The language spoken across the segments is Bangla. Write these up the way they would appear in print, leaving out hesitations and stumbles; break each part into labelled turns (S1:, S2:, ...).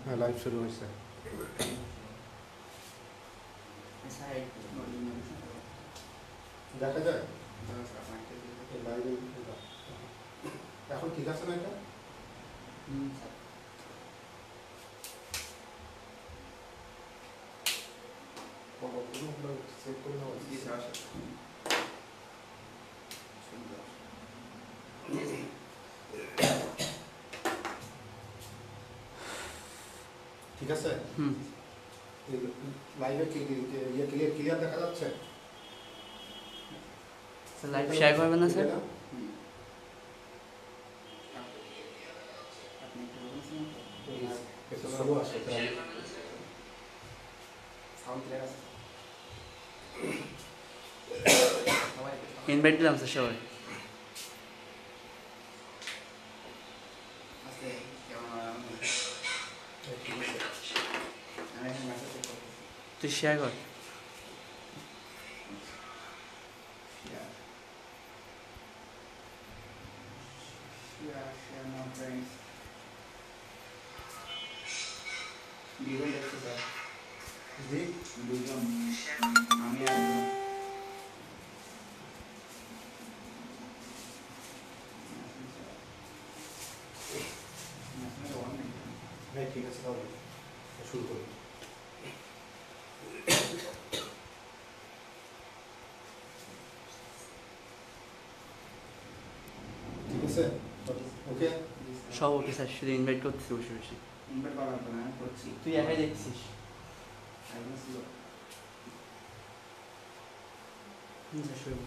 S1: হ্যাঁ লাইভ শুরু হয়েছে। দেখা যায় লাইভে এখন ঠিক আছে না এটা? চেক করে নেওয়া ঠিক আছে। লাইভে ক্লিয়ার দেখা যাচ্ছে?
S2: লাইভ শেয়ার করবেন না স্যার? ইনভাইট দিলাম স্যার সবাই। তুই শেয়ার কর।
S1: ঠিক আছে তাহলে শুরু করি। ঠিক আছে ওকে
S2: সব ওকে স্যার, শুধু ইনভাইট করতেছি বসে বসে।
S3: ইনভাইট করা লাগবে না, করছি।
S2: তুই একাই দেখছিস? স্যার শুরু।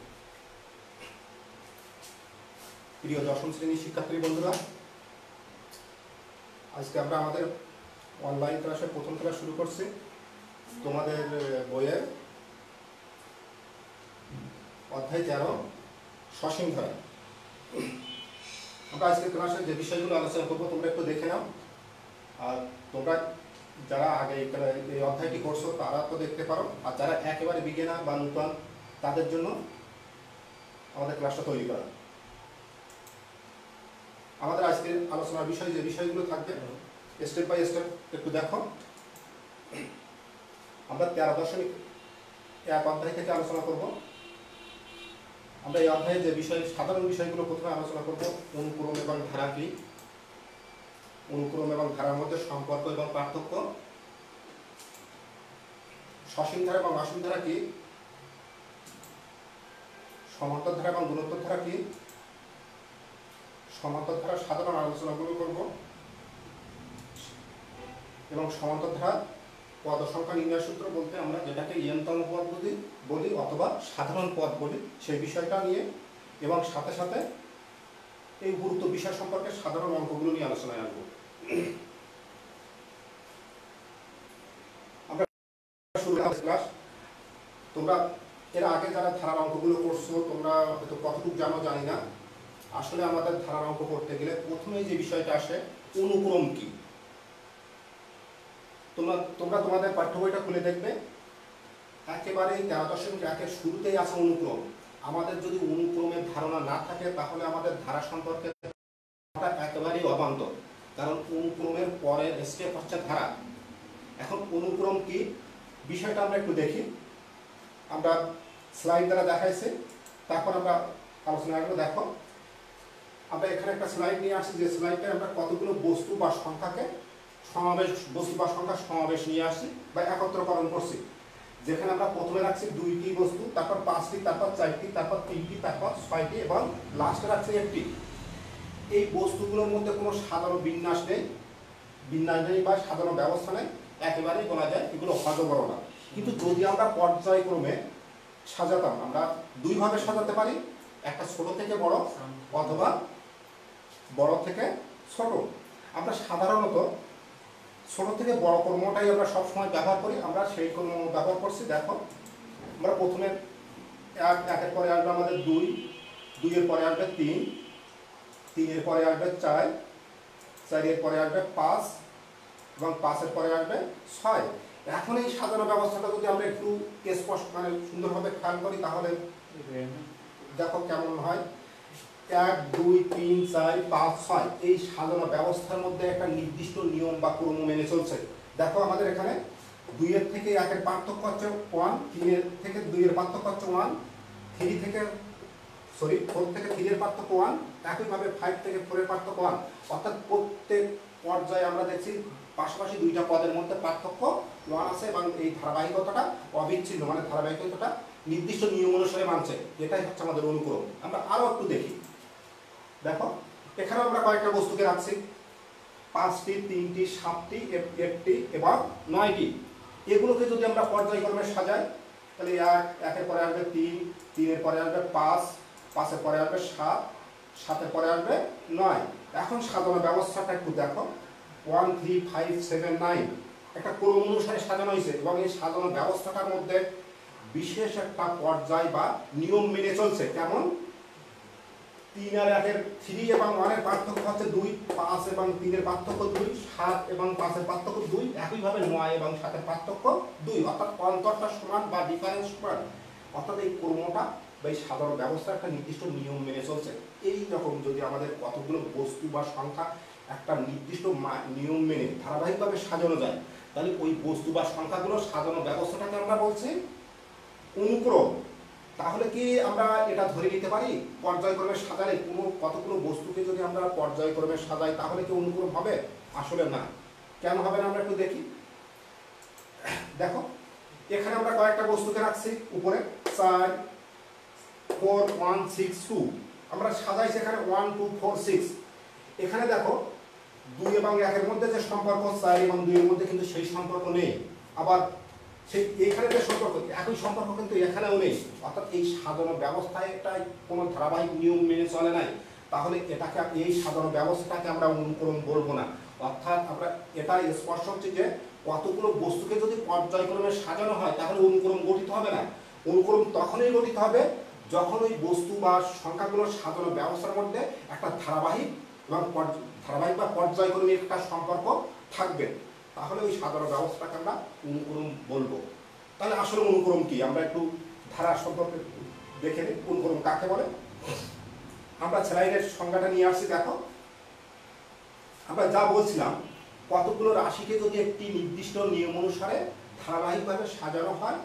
S1: প্রিয় দশম শ্রেণীর শিক্ষার্থী বন্ধুরা, আজকে আমরা আমাদের অনলাইন ক্লাসের প্রথম ক্লাস শুরু করছি। তোমাদের বইয়ের অধ্যায় 13 সসীম ধারা। আমরা আজকে ক্লাসে যে বিষয়গুলো আলোচনা করবো তোমরা একটু দেখে নাও। আর তোমরা যারা আগে এই অধ্যায়টি করছো তারা তো দেখতে পারো, আর যারা একেবারে বিগিনার বা নূতন তাদের জন্য আমাদের ক্লাসটা তৈরি করা। আমাদের আজকের আলোচনার বিষয় যে বিষয়গুলো থাকবে স্টেপ বাই স্টেপ একটু দেখো। আমরা 13.1 অধ্যায় থেকে আলোচনা করব। আমরা এই অধ্যায়ে যে বিষয় সাধারণ বিষয়গুলো প্রথমে আলোচনা করব। অনুক্রম এবং ধারা কি, অনুক্রম এবং ধারার মধ্যে সম্পর্ক এবং পার্থক্য, সসীম ধারা এবং অসীম ধারা কি, সমান্তর ধারা এবং গুণোত্তর ধারা কি, সমান্তর ধারার সাধারণ আলোচনাগুলো করব এবং সমান্তর ধারা পদ সংখ্যা নির্ণয় সূত্র বলতে আমরা যেটাকে n-তম পদ বলি অথবা সাধারণ পদ বলি সেই বিষয়টা নিয়ে, এবং সাথে সাথে এই গুরুত্ব বিষয় সম্পর্কে সাধারণ অঙ্কগুলো নিয়ে আলোচনায় আসবো। আমরা শুরু ক্লাস। তোমরা এর আগে যারা ধারার অঙ্কগুলো করছো তোমরা হয়তো কতটুকু জানো জানি না। আসলে আমাদের ধারার অঙ্ক করতে গেলে প্রথমেই যে বিষয়টা আসে অনুক্রম কি। তোমরা তোমাদের পাঠ্য বইটা খুলে দেখবে, একেবারেই 13.1 শুরুতেই আছে অনুক্রম। আমাদের যদি অনুক্রমের ধারণা না থাকে তাহলে আমাদের ধারা সম্পর্কে একেবারেই অবান্তর, কারণ অনুক্রমের পরের স্টেপ হচ্ছে ধারা। এখন অনুক্রম কি বিষয়টা আমরা একটু দেখি। আমরা স্লাইড দ্বারা দেখাইছি, তারপর আমরা আলোচনা করব। দেখো আমরা এখানে একটা স্লাইড নিয়ে আসছি, যে স্লাইডে আমরা কতগুলো বস্তু বা সংখ্যাকে বস্তু বা সংখ্যা সমাবেশ নিয়ে আসছি বা একত্রকরণ করছি। যেখানে আমরা প্রথমে রাখছি 2টি বস্তু, তারপর 5টি, তারপর 4টি, তারপর 3টি, তারপর 6টি এবং লাস্টে রাখছি 1টি। এই বস্তুগুলোর মধ্যে কোনো সাধারণ বিন্যাস নেই বা সাধারণ ব্যবস্থা নেই, একেবারেই বলা যায় এগুলো হজবরণা। কিন্তু যদি আমরা পর্যায়ক্রমে সাজাতাম, আমরা দুইভাবে সাজাতে পারি, একটা ছোট থেকে বড় অথবা বড় থেকে ছোট। আমরা সাধারণত ছোট থেকে বড় ক্রমটাই আমরা সবসময় ব্যবহার করি, আমরা সেই ক্রম ব্যবহার করছি। দেখো আমরা প্রথমে একের পরে আসবে আমাদের 2, 2-এর পরে আসবে 3, 3-এর পরে আসবে 4, 4-এর পরে আসবে 5 এবং 5-এর পরে আসবে 6। এখন এই সাজানো ব্যবস্থাটা যদি আমরা একটু স্পষ্ট সুন্দরভাবে খেয়াল করি তাহলে দেখো কেমন হয়। 1 2 3 4 5 6 এই সাজানো ব্যবস্থার মধ্যে একটা নির্দিষ্ট নিয়ম বা ক্রম মেনে চলছে। দেখো আমাদের এখানে 2 এর থেকে 1 এর পার্থক্য হচ্ছে 1, 3 এর থেকে 2 এর পার্থক্য হচ্ছে 1, 4 থেকে 3 এর পার্থক্য 1, একইভাবে 5 থেকে 4 এর পার্থক্য 1। অর্থাৎ প্রত্যেক পর্যায়ে আমরা দেখছি পাশাপাশি দুইটা পদের মধ্যে পার্থক্য 1 আছে এবং এই ধারাবাহিকতাটা অবিচ্ছিন্ন, মানে ধারাবাহিকতাটা নির্দিষ্ট নিয়ম অনুসারে মানছে। এটাই হচ্ছে আমাদের অনুক্রম। আমরা আরো একটু দেখি। দেখো এখানে আমরা কয়েকটা বস্তুকে রাখছি, 5টি, 3টি, 7টি, 8টি এবং 9টি। এগুলোকে যদি আমরা পর্যায়ক্রমে সাজাই তাহলে 1 এর পরে আসবে 3, 3 এর পরে আসবে 5, 5 এর পরে আসবে 7, 7 এর পরে আসবে 9। এখন সাজানো ব্যবস্থাটা একটু দেখো, 1 3 5 7 9 একটা ক্রম অনুসারে সাজানো হয়েছে এবং এই সাজানো ব্যবস্থাটার মধ্যে বিশেষ একটা পর্যায় বা নিয়ম মেনে চলছে। কেমন? 3 আর 1 এর 3 এবং 1 এর পার্থক্য হচ্ছে 2, 5 এবং 3 এর পার্থক্য 2, 7 এবং 5 এর পার্থক্য 2, একইভাবে 9 এবং 7 এর পার্থক্য 2, অর্থাৎ অন্তরটা সমান বা ডিফারেন্স সমান। অর্থাৎ এই ক্রমটা বা এই সাধারণ ব্যবস্থা একটা নির্দিষ্ট নিয়ম মেনে চলছে। এই রকম যদি আমাদের কতগুলো বস্তু বা সংখ্যা একটা নির্দিষ্ট নিয়ম মেনে ধারাবাহিকভাবে সাজানো যায়, তাহলে ওই বস্তু বা সংখ্যাগুলো সাজানো ব্যবস্থাটাকে আমরা বলছি অনুক্রম। তাহলে কি আমরা এটা ধরে নিতে পারি পর্যায়ক্রমে সাজালে কতগুলো বস্তুকে যদি আমরা পর্যায়ক্রমে সাজাই তাহলে কি অনুক্রম হবে? আসলে না। কেন হবে না আমরা একটু দেখি। দেখো এখানে আমরা কয়েকটা বস্তুকে রাখছি, উপরে 4 4 1 6 2 আমরা সাজাইছি এখানে 1 2 4 6। এখানে দেখো 2 এবং 1 এর মধ্যে যে সম্পর্ক 4 এবং 2 এর মধ্যে কিন্তু সেই সম্পর্ক নেই। আবার সেই এখানে যে সম্পর্ক, একই সম্পর্ক কিন্তু এখানেও নেই। অর্থাৎ এই সাজানো ব্যবস্থায় একটা কোনো ধারাবাহিক নিয়ম মেনে চলে নাই। তাহলে এটাকে এই সাজানো ব্যবস্থাটাকে আমরা অনুক্রম বলবো না। অর্থাৎ আমরা এটা স্পষ্ট হচ্ছে যে কতগুলো বস্তুকে যদি পর্যায়ক্রমে সাজানো হয় তাহলে অনুক্রম গঠিত হবে না। অনুক্রম তখনই গঠিত হবে যখন ওই বস্তু বা সংখ্যাগুলোর সাজানো ব্যবস্থার মধ্যে একটা ধারাবাহিক এবং ধারাবাহিক বা পর্যায়ক্রমিক একটা সম্পর্ক থাকবে। তাহলে ওই সাধারণ ব্যবস্থাটাকে আমরা অনুক্রম বলবো। তাহলে আসলে অনুক্রম কি আমরা একটু ধারা সম্পর্কে দেখে নিই। অনুক্রম কাকে বলে? আমরা স্লাইডের সংজ্ঞাটা নিয়ে আসছি। দেখো আমরা যা বলছিলাম, কতগুলো রাশিকে যদি একটি নির্দিষ্ট নিয়ম অনুসারে ধারাবাহিকভাবে সাজানো হয়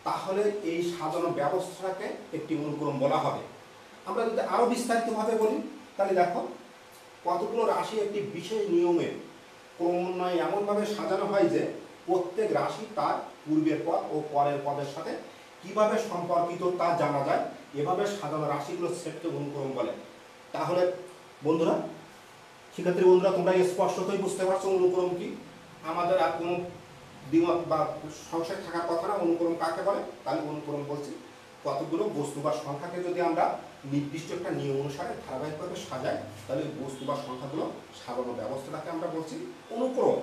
S1: তাহলে এই সাজানো ব্যবস্থাটাকে একটি অনুক্রম বলা হবে। আমরা যদি আরো বিস্তারিতভাবে বলি তাহলে দেখো কতগুলো রাশি একটি বিশেষ নিয়মের ক্রমান্বয়ে এমনভাবে সাজানো হয় যে প্রত্যেক রাশি তার পূর্বের পদ ও পরের পদের সাথে কিভাবে সম্পর্কিত তা জানা যায়। এভাবে সাজানো রাশিগুলোর সেটকে অনুক্রম বলে। তাহলে বন্ধুরা, শিক্ষার্থী বন্ধুরা, তোমরা স্পষ্টতই বুঝতে পারছো অনুক্রম কি। আমাদের আর কোনো দ্বিমত বা সংশয় থাকার কথা না। অনুক্রম কাকে বলে? তাহলে অনুক্রম বলছি কতগুলো বস্তু বা সংখ্যাকে যদি আমরা নির্দিষ্ট একটা নিয়ম অনুসারে ধারাবাহিকভাবে সাজাই তাহলে ওই বস্তু বা সংখ্যাগুলো সাজানো ব্যবস্থাটাকে আমরা বলছি অনুক্রম।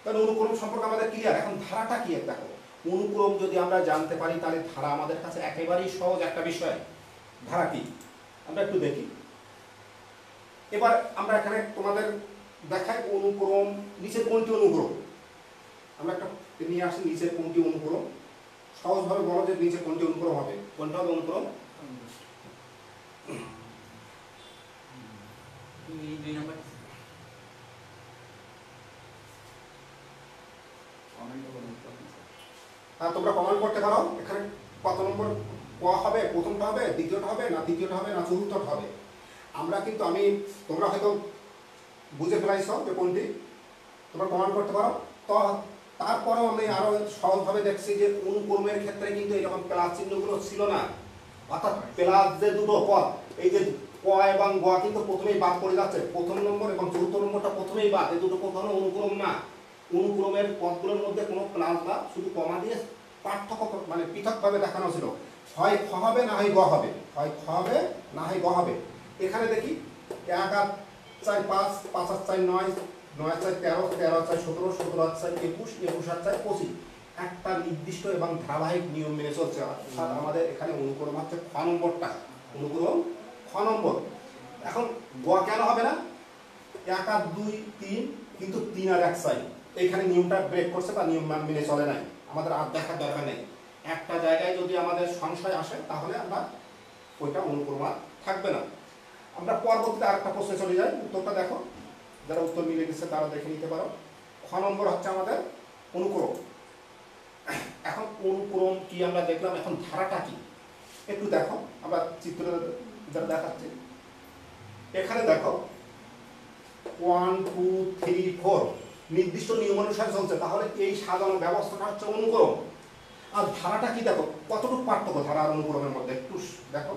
S1: তাহলে অনুক্রম সম্পর্কে আমাদের ক্লিয়ার। এখন ধারাটা কি দেখো। অনুক্রম যদি আমরা জানতে পারি তাহলে ধারা আমাদের কাছে একেবারেই সহজ একটা বিষয়। ধারা কি আমরা একটু দেখি। এবার আমরা এখানে তোমাদের দেখাই অনুক্রম নিচের কোনটি অনুক্রম। আমরা একটা নিয়ে আসি নিচের কোনটি অনুক্রম। সহজভাবে বলো যে নিচে কোনটি অনুক্রম হবে। কোনটা হবে অনুক্রম?
S2: এই 2 নাম্বার
S1: তোমরা কমেন্ট করতে পারো এখানে কত নম্বর ক হবে, প্রথমটা হবে, দ্বিতীয়টা হবে না তৃতীয়টা হবে না চতুর্থটা হবে। আমরা কিন্তু তোমরা হয়তো বুঝে ফেলাইছ যে কোনটি, তোমরা কমেন্ট করতে পারো। তো তারপরেও আমি আরো সহজভাবে দেখছি যে অনুক্রমের ক্ষেত্রে কিন্তু এরকম প্লাস চিহ্নগুলো ছিল না। অর্থাৎ প্লাস যে দুটো পদ, এই যে ক এবং গ কিন্তু প্রথমেই বাদ পড়ে যাচ্ছে। প্রথম নম্বর এবং চতুর্থ নম্বরটা প্রথমেই বাদ। এই দুটো কখনো অনুক্রম না। অনুক্রমের পদগুলোর মধ্যে কোনো প্লাস বা শুধু কমা দিয়ে পার্থক্য মানে পৃথকভাবে দেখানো ছিল। হয় খ হবে না হয় গ হবে, হয় খ হবে না হয় গ হবে। এখানে দেখি 1 আর 4 5, 5 আর 4 9, 9 আর 4 13, 13 আর 4 17, 17 আর 4 21, 21 আর 4 25 একটা নির্দিষ্ট এবং ধারাবাহিক নিয়ম মেনে চলছে। অর্থাৎ আমাদের এখানে অনুক্রম হচ্ছে খ নম্বরটা। অনুক্রম খ নম্বর। এখন গ কেন হবে না? 1 আর 2 3 কিন্তু 3 আর 1 4 এইখানে নিয়মটা ব্রেক করছে বা নিয়ম মেনে চলে নাই। আমাদের আর দেখার দরকার নেই। একটা জায়গায় যদি আমাদের সংশয় আসে তাহলে আমরা ওইটা অনুক্রম আর থাকবে না। আমরা পরবর্তীতে আরেকটা প্রশ্নে চলে যাই, উত্তরটা দেখো, যারা উত্তর মিলে গেছে তারা দেখে নিতে পারো। খ নম্বর হচ্ছে আমাদের অনুক্রম। এখন অনুক্রম কি আমরা দেখলাম, এখন ধারাটা কি একটু দেখো, আমরা চিত্র যারা দেখাচ্ছি এখানে দেখো 1 2 3 4 নির্দিষ্ট নিয়ম অনুসারে চলছে, তাহলে এই সাজানো ব্যবস্থাটা হচ্ছে অনুক্রম। আর ধারাটা কি দেখো, কতটুকু পার্থক্য ধারা আর অনুক্রমের মধ্যে একটু দেখো,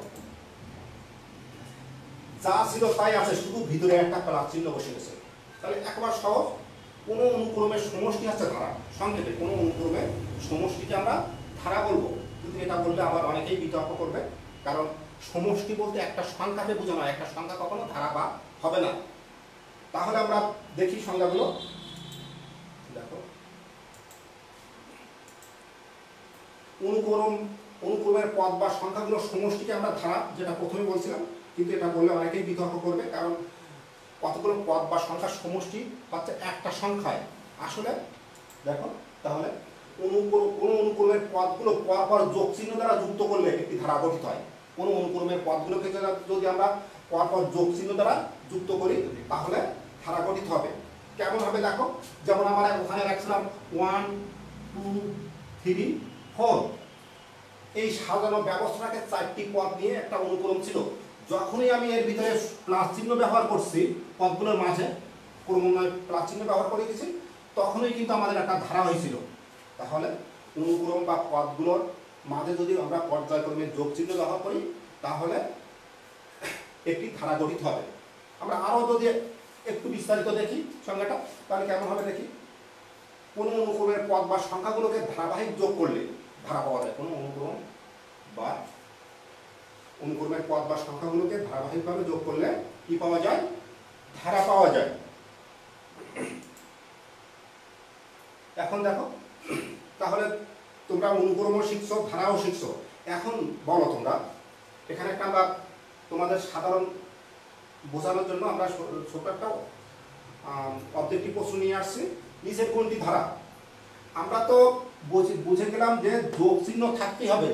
S1: যা ছিল তাই আছে, শুধু ভিতরে একটা প্লাস চিহ্ন বসে গেছে। তাহলে একবার সহজ, কোন অনুক্রমের সমষ্টি হচ্ছে ধারা। সংক্ষেপে কোন অনুক্রমের সমষ্টিকে আমরা ধারা বলবো, কিন্তু এটা বললে আবার অনেকেই বিতর্ক করবে, কারণ সমষ্টি বলতে একটা সংখ্যাকে বোঝানো হয়, একটা সংখ্যা কখনো ধারা বা হবে না। তাহলে আমরা দেখি সংজ্ঞাগুলো। দেখো, অনুক্রমের পদ বা সংখ্যাগুলোর সমষ্টিকে আমরা ধারা, যেটা প্রথমে বলছিলাম, কিন্তু এটা বললে অনেকেই বিতর্ক করবে, কারণ কতগুলো পদ বা সংখ্যার সমষ্টি হচ্ছে একটা সংখ্যায়। আসলে দেখো, তাহলে কোন অনুক্রমের পদগুলো পরপর যোগ চিহ্ন দ্বারা যুক্ত করলে একটি ধারা গঠিত হয়। কোন অনুক্রমের পদগুলোকে যদি আমরা পরপর যোগ চিহ্ন দ্বারা যুক্ত করি তাহলে ধারা গঠিত হবে। কেমন হবে দেখো, যেমন আমরা ওখানে রাখছিলাম 1 2 3 4, এই সাজানো ব্যবস্থাটাকে 4টি পদ নিয়ে একটা অনুক্রম ছিল। যখনই আমি এর ভিতরে প্লাস চিহ্ন ব্যবহার করছি পদগুলোর মাঝে, ক্রমান্বয়ে প্লাস চিহ্ন ব্যবহার করে গেছি, তখনই কিন্তু আমাদের একটা ধারা হয়েছিল। তাহলে অনুক্রম বা পদগুলোর মাঝে যদি আমরা পর্যায়ক্রমে যোগ চিহ্ন ব্যবহার করি তাহলে একটি ধারা গঠিত হবে। আমরা আরও যদি একটু বিস্তারিত দেখি সংজ্ঞাটা, তাহলে কেমন হবে দেখি। কোন অনুক্রমের পদ বা সংখ্যাগুলোকে ধারাবাহিক যোগ করলে ধারা পাওয়া যায়। কোন অনুক্রম বা অনুক্রমের পদ বা সংখ্যাগুলোকে ধারাবাহিকভাবে যোগ করলে কি পাওয়া যায়, ধারা পাওয়া যায়। এখন দেখো, তাহলে তোমরা অনুক্রমও শিখছো, ধারাও শিখছো। এখন বলো তোমরা, এখানে একটা আমরা তোমাদের সাধারণ বোঝানোর জন্য আমরা ছোট একটা অবজেক্টিভ প্রশ্ন নিয়ে আসছি। নিচের কোনটি ধারা? আমরা তো বুঝে গেলাম যে যোগ চিহ্ন থাকতেই হবে,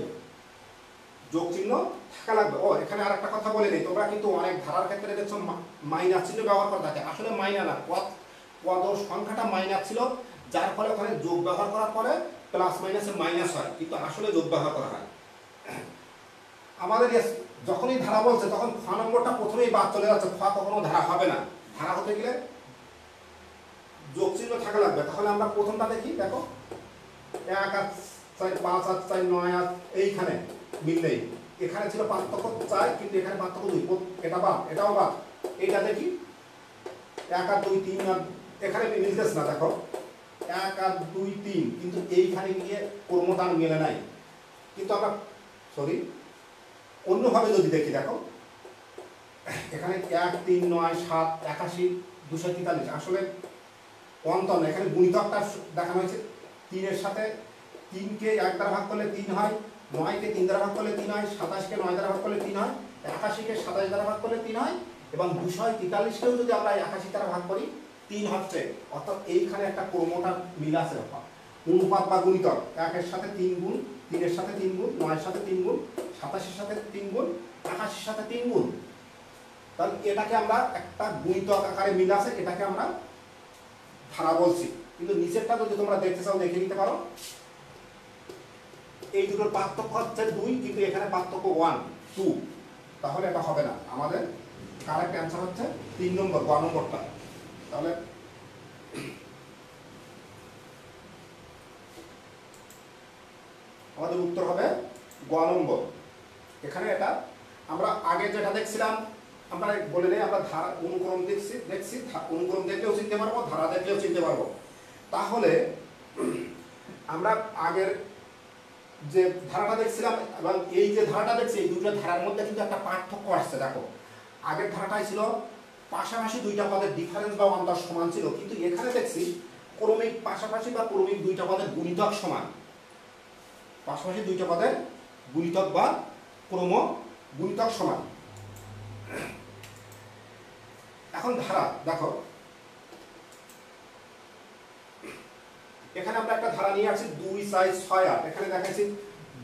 S1: যোগ চিহ্ন থাকা লাগবে। ও এখানে আর একটা কথা বলে নেই, তোমরা কিন্তু অনেক ধারার ক্ষেত্রে দেখছো মাইনাস চিহ্ন ব্যবহার করা থাকে। আসলে মাইনা না, পদ সংখ্যাটা মাইনাস ছিল, যার ফলে ওখানে যোগ ব্যবহার করার পরে প্লাস মাইনাসে মাইনাস হয়, কিন্তু আসলে যোগ ব্যবহার করা হয়। আমাদের যখনই ধারা বলছে তখন খ নম্বরটা প্রথমেই বাদ চলে যাচ্ছে, খ কখনো ধারা হবে না। ধারা হতে গেলে যোগ চিহ্ন থাকা লাগবে। তাহলে আমরা প্রথমটা দেখি, দেখো 1 আর 4 5 আর 4 9 আর এইখানে মিললেই, এখানে ছিল পার্থক্য 4 কিন্তু এখানে পার্থক্য 2, এটা বাদ এটাও বাদ। এইটা দেখি 1 আর 2 3 আর এখানে মিলতেছ না, দেখো 1 আর 2 3, কিন্তু এইখানে গিয়ে কর্মদান মেলে নাই। কিন্তু আমরা অন্যভাবে যদি দেখি, দেখো এখানে 1 3 9 7 81 243, আসলে অন্তর না, এখানে গুণিতকটা দেখানো হয়েছে। 3 এর সাথে 3 কে 1 দ্বারা ভাগ করলে 3 হয়, 9 কে 3 দ্বারা ভাগ করলে 3 হয়, 27 কে 9 দ্বারা ভাগ করলে 3 হয়, 81 কে 27 দ্বারা ভাগ করলে 3 হয়, এবং 243 কেও যদি আমরা 81 দ্বারা ভাগ করি 3 হচ্ছে। অর্থাৎ এইখানে একটা ক্রমটা মিল আছে, অনুপাত বা গুণিতক। 1 এর সাথে 3 গুণ, 3 এর সাথে 3 গুণ, 9 এর সাথে 3 গুণ, 27 এর সাথে 3 গুণ, 81 এর সাথে 3 গুণ। তাহলে এটাকে আমরা একটা গুণিতক আকারে মিল আছে, এটাকে আমরা ধারা বলছি। কিন্তু নিচেরটা যদি তোমরা দেখতে চাও দেখে নিতে পারো, এই দুটোর পার্থক্য হচ্ছে 2, কিন্তু এখানে পার্থক্য 1 2, তাহলে এটা হবে না। আমাদের কারেক্ট অ্যান্সার হচ্ছে 3 নম্বর, গ নম্বরটা। তাহলে আমাদের উত্তর হবে গ নম্বর। এখানে এটা আমরা আগে যেটা দেখছিলাম, আমরা বলে নেই, আমরা ধারা অনুক্রম দেখছি, অনুক্রম দেখলেও চিনতে পারবো, ধারা দেখলেও চিনতে পারবো। তাহলে আমরা আগের যে ধারাটা দেখছিলাম এবং এই যে ধারাটা দেখছি, এই দুটো ধারার মধ্যে কিন্তু একটা পার্থক্য আসছে। দেখো, আগের ধারাটাই ছিল পাশাপাশি দুইটা পদের ডিফারেন্স বা অন্তর সমান ছিল, কিন্তু এখানে দেখছি ক্রমিক পাশাপাশি বা ক্রমিক দুইটা পদের গুণিতক সমান। পাশাপাশি দুইটা পদের গুণিতক বা ক্রম গুণিতক সমান। এখন ধারা দেখো, এখানে আমরা একটা ধারা নিয়ে আসছি 2 4 6 8, এখানে দেখাচ্ছি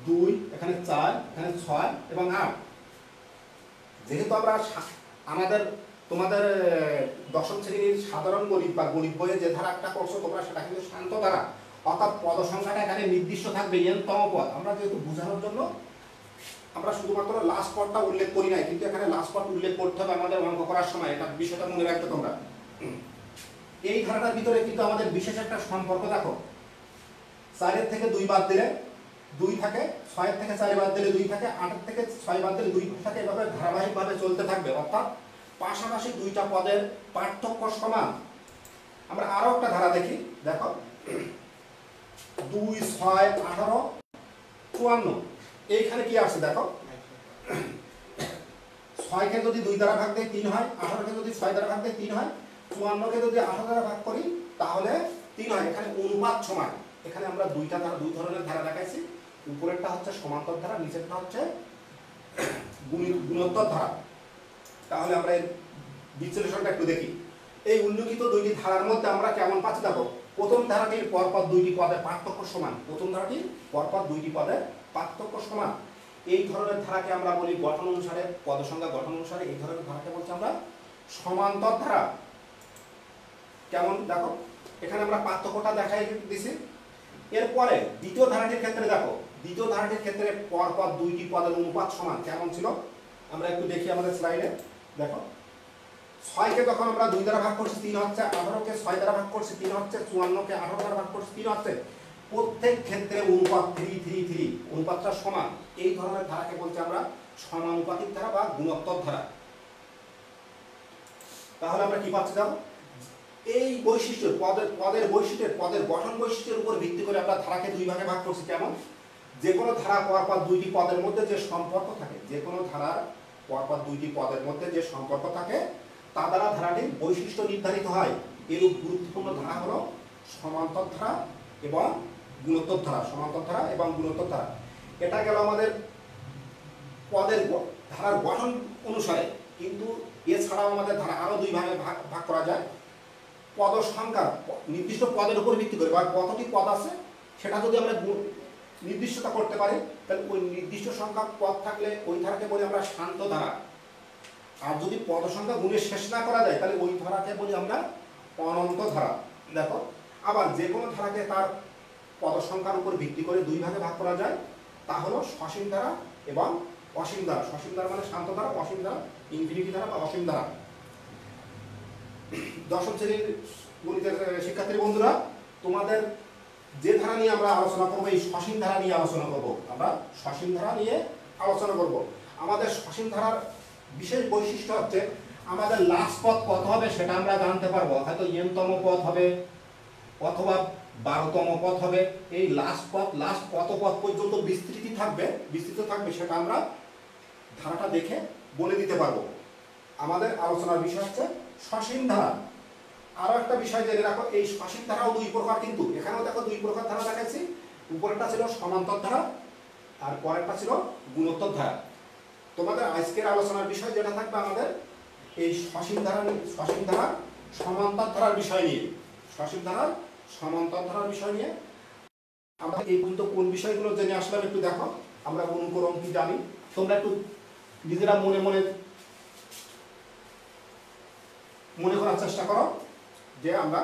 S1: 2, এখানে 4, এখানে 6 এবং 8। যেহেতু আমরা আমাদের তোমাদের দশম শ্রেণীর সাধারণ গণিত বা গণিত বইয়ে যে ধারাটা করছো তোমরা সেটা কিন্তু শান্ত ধারা, অর্থাৎ পদ সংখ্যাটা এখানে নির্দিষ্ট থাকবে n-তম পদ। আমরা যেহেতু বোঝানোর জন্য আমরা শুধুমাত্র লাস্ট পদটা উল্লেখ করি নাই, কিন্তু এখানে লাস্ট পদ উল্লেখ করতে হবে আমাদের অঙ্ক করার সময়, এটা বিষয়টা মনে রাখবে তোমরা। এই ধারাটার ভিতরে কিন্তু আমাদের বিশেষ একটা সম্পর্ক দেখো, 4 থেকে 2 বাদ দিলে 2 থাকে, 6 থেকে 4 বাদ দিলে 2 থাকে, 8 থেকে 6 বাদ দিলে 2 থাকে, এভাবে ধারাবাহিকভাবে চলতে থাকবে, অর্থাৎ পাশাপাশি দুইটা পদের পার্থক্য সমান। আমরা আরো একটা ধারা দেখি, দেখো 2, 6, 18, 54। এইখানে কি আসছে দেখো, 6 কে যদি 2 দ্বারা ভাগ দেয় 3 হয়, 18 কে যদি 6 দ্বারা ভাগ দেয় 3 হয়, 54 কে যদি 18 দ্বারা ভাগ করি তাহলে 3 হয়। এখানে অনুপাত সমান। এখানে আমরা দুইটা ধারা, দুই ধরনের ধারা দেখাইছি, উপরেরটা হচ্ছে সমান্তর ধারা, নিচেরটা হচ্ছে গুণোত্তর ধারা। তাহলে আমরা এর বিশ্লেষণটা একটু দেখি। এই উল্লেখিত দুইটি ধারার মধ্যে আমরা কেমন পাচ্ছি দেখো, প্রথম ধারাটির পরপর দুইটি পদের পার্থক্য সমান, প্রথম ধারাটির পরপর দুইটি পদের পার্থক্য সমান। এই ধরনের ধারাকে আমরা বলি গঠন অনুসারে, পদ সংখ্যা গঠন অনুসারে এই ধরনের ধারাকে বলছি আমরা সমান্তর ধারা। কেমন দেখো, এখানে আমরা পার্থক্যটা দেখাই দিছি। এরপরে দ্বিতীয় ধারাটির ক্ষেত্রে দেখো, দ্বিতীয় ধারাটির ক্ষেত্রে পরপর দুইটি পদের অনুপাত সমান কেমন ছিল আমরা একটু দেখি আমাদের স্লাইডে। দেখো 6 কে যখন আমরা 2 দ্বারা ভাগ করছি 3 হচ্ছে, 18 কে 6 দ্বারা ভাগ করছি 3 হচ্ছে, 54 কে 18 দ্বারা ভাগ করছি 3 হচ্ছে। প্রত্যেক ক্ষেত্রে অনুপাত 3 3 3, অনুপাতটা সমান। এই ধরনের ধারাকে বলছি আমরা সমানুপাতিক ধারা বা গুণোত্তর ধারা। তাহলে আমরা কি পাচ্ছি দেখো, এই বৈশিষ্ট্য পদের বৈশিষ্ট্যের, পদের গঠন বৈশিষ্ট্যের উপর ভিত্তি করে আমরা ধারাকে দুই ভাগে ভাগ করছি। কেমন, যে কোনো ধারা পরপর দুইটি পদের মধ্যে যে সম্পর্ক থাকে, যে কোনো ধারার পরপর দুইটি পদের মধ্যে যে সম্পর্ক থাকে তা দ্বারা ধারাটির বৈশিষ্ট্য নির্ধারিত হয়। এরূপ গুরুত্বপূর্ণ ধারা হলো সমান্তর ধারা এবং গুণোত্তর ধারা। সমান্তর ধারা এবং গুণোত্তর ধারা, এটা গেল আমাদের পদের ধারার গঠন অনুসারে। কিন্তু এছাড়াও আমাদের ধারা আরো দুই ভাগে ভাগ করা যায়। পদ সংখ্যা, নির্দিষ্ট পদের উপর ভিত্তি করে বা কতটি পদ আছে সেটা যদি আমরা নির্দিষ্টতা করতে পারি, তাহলে ওই নির্দিষ্ট সংখ্যা পদ থাকলে ওই ধারাকে বলি আমরা শান্ত ধারা। আর যদি পদ সংখ্যা গুণে শেষ না করা যায় তাহলে ওই ধারাকে বলি আমরা অনন্ত ধারা। দেখো, আবার যে কোনো ধারাকে তার পদ সংখ্যার উপর ভিত্তি করে দুই ভাগে ভাগ করা যায়, তা হলো সসীম ধারা এবং অসীম ধারা। সসীম ধারা মানে শান্ত ধারা, অসীম ধারা ইনফিনিটি ধারা বা অসীম ধারা। দশম শ্রেণীর গণিতের শিক্ষার্থী বন্ধুরা, তোমাদের যে ধারা নিয়ে আমরা আলোচনা করবো, এই সসীম ধারা নিয়ে আলোচনা করব। আমরা সসীম ধারা নিয়ে আলোচনা করব। আমাদের সসীম ধারার বিশেষ বৈশিষ্ট্য হচ্ছে আমাদের লাস্ট পদ কত হবে সেটা আমরা জানতে পারবো। হয়তো n-তম পদ হবে অথবা 12তম পদ হবে। এই লাস্ট পদ, লাস্ট কত পদ পর্যন্ত বিস্তৃত থাকবে সেটা আমরা ধারাটা দেখে বলে দিতে পারবো। আমাদের আলোচনার বিষয় হচ্ছে সসীম ধারা। আরো একটা বিষয় জেনে রাখো, এই সসীম ধারাও দুই প্রকার, কিন্তু এখানেও দেখো দুই প্রকার ধারা দেখাচ্ছি। উপরেরটা ছিল সমান্তর ধারা আর পরেরটা ছিল গুণোত্তর ধারা। তোমাদের আজকের আলোচনার বিষয় যেটা থাকবে আমাদের এই সসীম ধারার সমান্তর ধারার বিষয় নিয়ে। সসীম ধারার সমান্তর ধারার বিষয় নিয়ে আমরা এই পর্যন্ত কোন বিষয়গুলো জেনে আসলাম একটু দেখো। আমরা অনুকরণ কি জানি, তোমরা একটু নিজেরা মনে করার চেষ্টা করো যে আমরা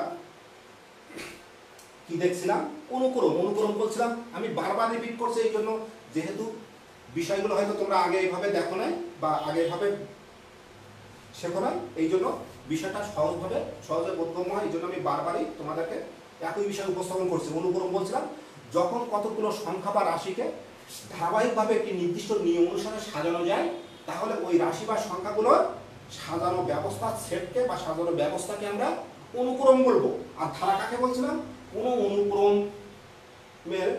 S1: কি দেখছিলাম। অনুকরণ করছিলাম। আমি বারবার রিপিট করছি এই জন্য, যেহেতু বিষয়গুলো হয়তো তোমরা আগে এইভাবে দেখো নাই বা আগে এইভাবে শেখো নাই, এই জন্য বিষয়টা সহজে বোধগম্য হয়। এই জন্য আমি বারবারই তোমাদেরকে একই বিষয় উপস্থাপন করছি। অনুকরণ বলছিলাম, যখন কতগুলো সংখ্যা বা রাশিকে ধারাবাহিকভাবে একটি নির্দিষ্ট নিয়ম অনুসারে সাজানো যায়, তাহলে ওই রাশি বা সংখ্যাগুলোর সাজানো ব্যবস্থা সেটকে বা সাজানো ব্যবস্থাকে আমরা অনুক্রম বলবো। আর ধারা কাকে বলছিলাম, কোনো অনুক্রমের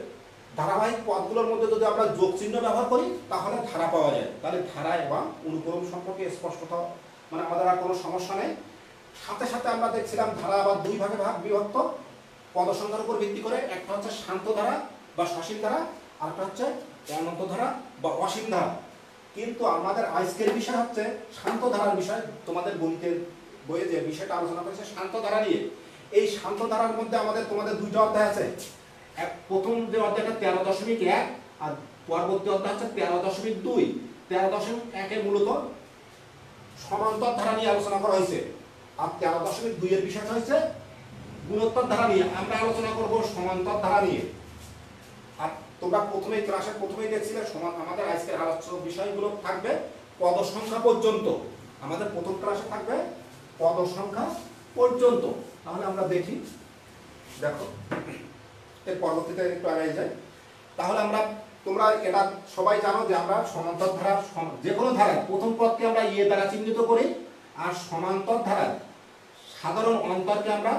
S1: ধারাবাহিক পদগুলোর মধ্যে যদি আমরা যোগ চিহ্ন ব্যবহার করি তাহলে ধারা পাওয়া যায়। তাহলে ধারা এবং অনুক্রম সম্পর্কে স্পষ্টতা মানে আমাদের আর কোনো সমস্যা নেই। সাথে সাথে আমরা দেখছিলাম ধারা আবার দুই ভাগে বিভক্ত পদ সংখ্যার উপর ভিত্তি করে। একটা হচ্ছে শান্ত ধারা বা সসীম ধারা, আর একটা হচ্ছে অনন্ত ধারা বা অসীম ধারা। কিন্তু আমাদের আজকের বিষয় হচ্ছে শান্ত ধারার বিষয়। তোমাদের গণিতের বইয়ে যে বিষয়টা আলোচনা করেছে শান্ত ধারা নিয়ে। এই শান্ত ধারার মধ্যে তোমাদের দুইটা অধ্যায় আছে। প্রথম যে অধ্যায়টা 13.1 আর পরবর্তী অধ্যায় হচ্ছে 13.2। 13.1 মূলত সমান্তর ধারা নিয়ে আলোচনা করা হয়েছে, আর 13.2 এর বিষয়টা হচ্ছে গুণোত্তর ধারা নিয়ে। আমরা আলোচনা করব সমান্তর ধারা নিয়ে। আর তোমরা প্রথমেই ক্লাসের প্রথমেই দেখছিলে আমাদের আজকের আলোচ্য বিষয়গুলো থাকবে পদ সংখ্যা পর্যন্ত। আমাদের প্রথম ক্লাসে থাকবে পদ সংখ্যা পর্যন্ত। তাহলে আমরা দেখি, দেখো এর পরবর্তীতে একটু আগে যাই। তাহলে তোমরা এটা সবাই জানো যে আমরা সমান্তর ধারা যে কোনো ধারায় প্রথম পদকে আমরা এ দ্বারা চিহ্নিত করি, আর সমান্তর ধারায় সাধারণ অন্তরকে আমরা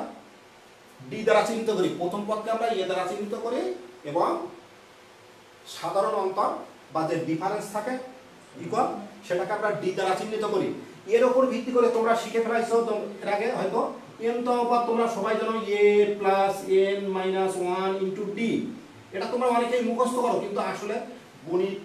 S1: ডি দ্বারা চিহ্নিত করি। প্রথম পদকে আমরা এ দ্বারা চিহ্নিত করি এবং সাধারণ অন্তর বা যে ডিফারেন্স থাকে ইকুয়াল সেটাকে আমরা ডি দ্বারা চিহ্নিত করি। এর উপর ভিত্তি করে তোমরা শিখে ফেলাইছো এর আগে হয়তো এন তো তোমরা সবাই জানো A plus N minus 1 into D. এটা তোমরা অনেকেই মুখস্থ করো, কিন্তু আসলে গণিত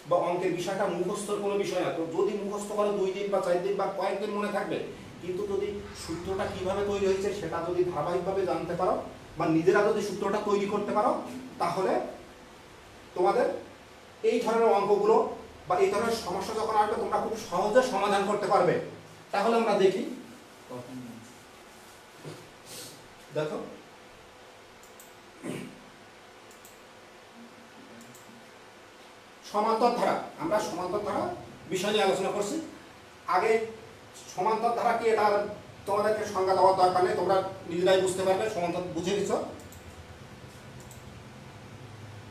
S1: বা অঙ্কের বিষয়টা মুখস্থর কোনো বিষয় না। তো যদি মুখস্থ করো 2 দিন বা 4 দিন বা কয়েকদিন মনে থাকবে, কিন্তু যদি সূত্রটা কিভাবে তৈরি হয়েছে সেটা যদি ধারাবাহিকভাবে জানতে পারো বা নিজেরা যদি সূত্রটা তৈরি করতে পারো, তাহলে তোমাদের এই ধরনের অঙ্কগুলো বা এই ধরনের সমস্যা যখন আসবে তোমরা খুব সহজে সমাধান করতে পারবে। তাহলে আমরা দেখি, দেখো সমান্তর ধারা। আমরা সমান্তর ধারা বিষয় নিয়ে আলোচনা করছি। আগে সমান্তর ধারা কি এটা তোমাদেরকে সংজ্ঞা দেওয়ার দরকার নেই, তোমরা নিজেরাই বুঝতে পারবে, সমান্তর বুঝে নিচ্ছ।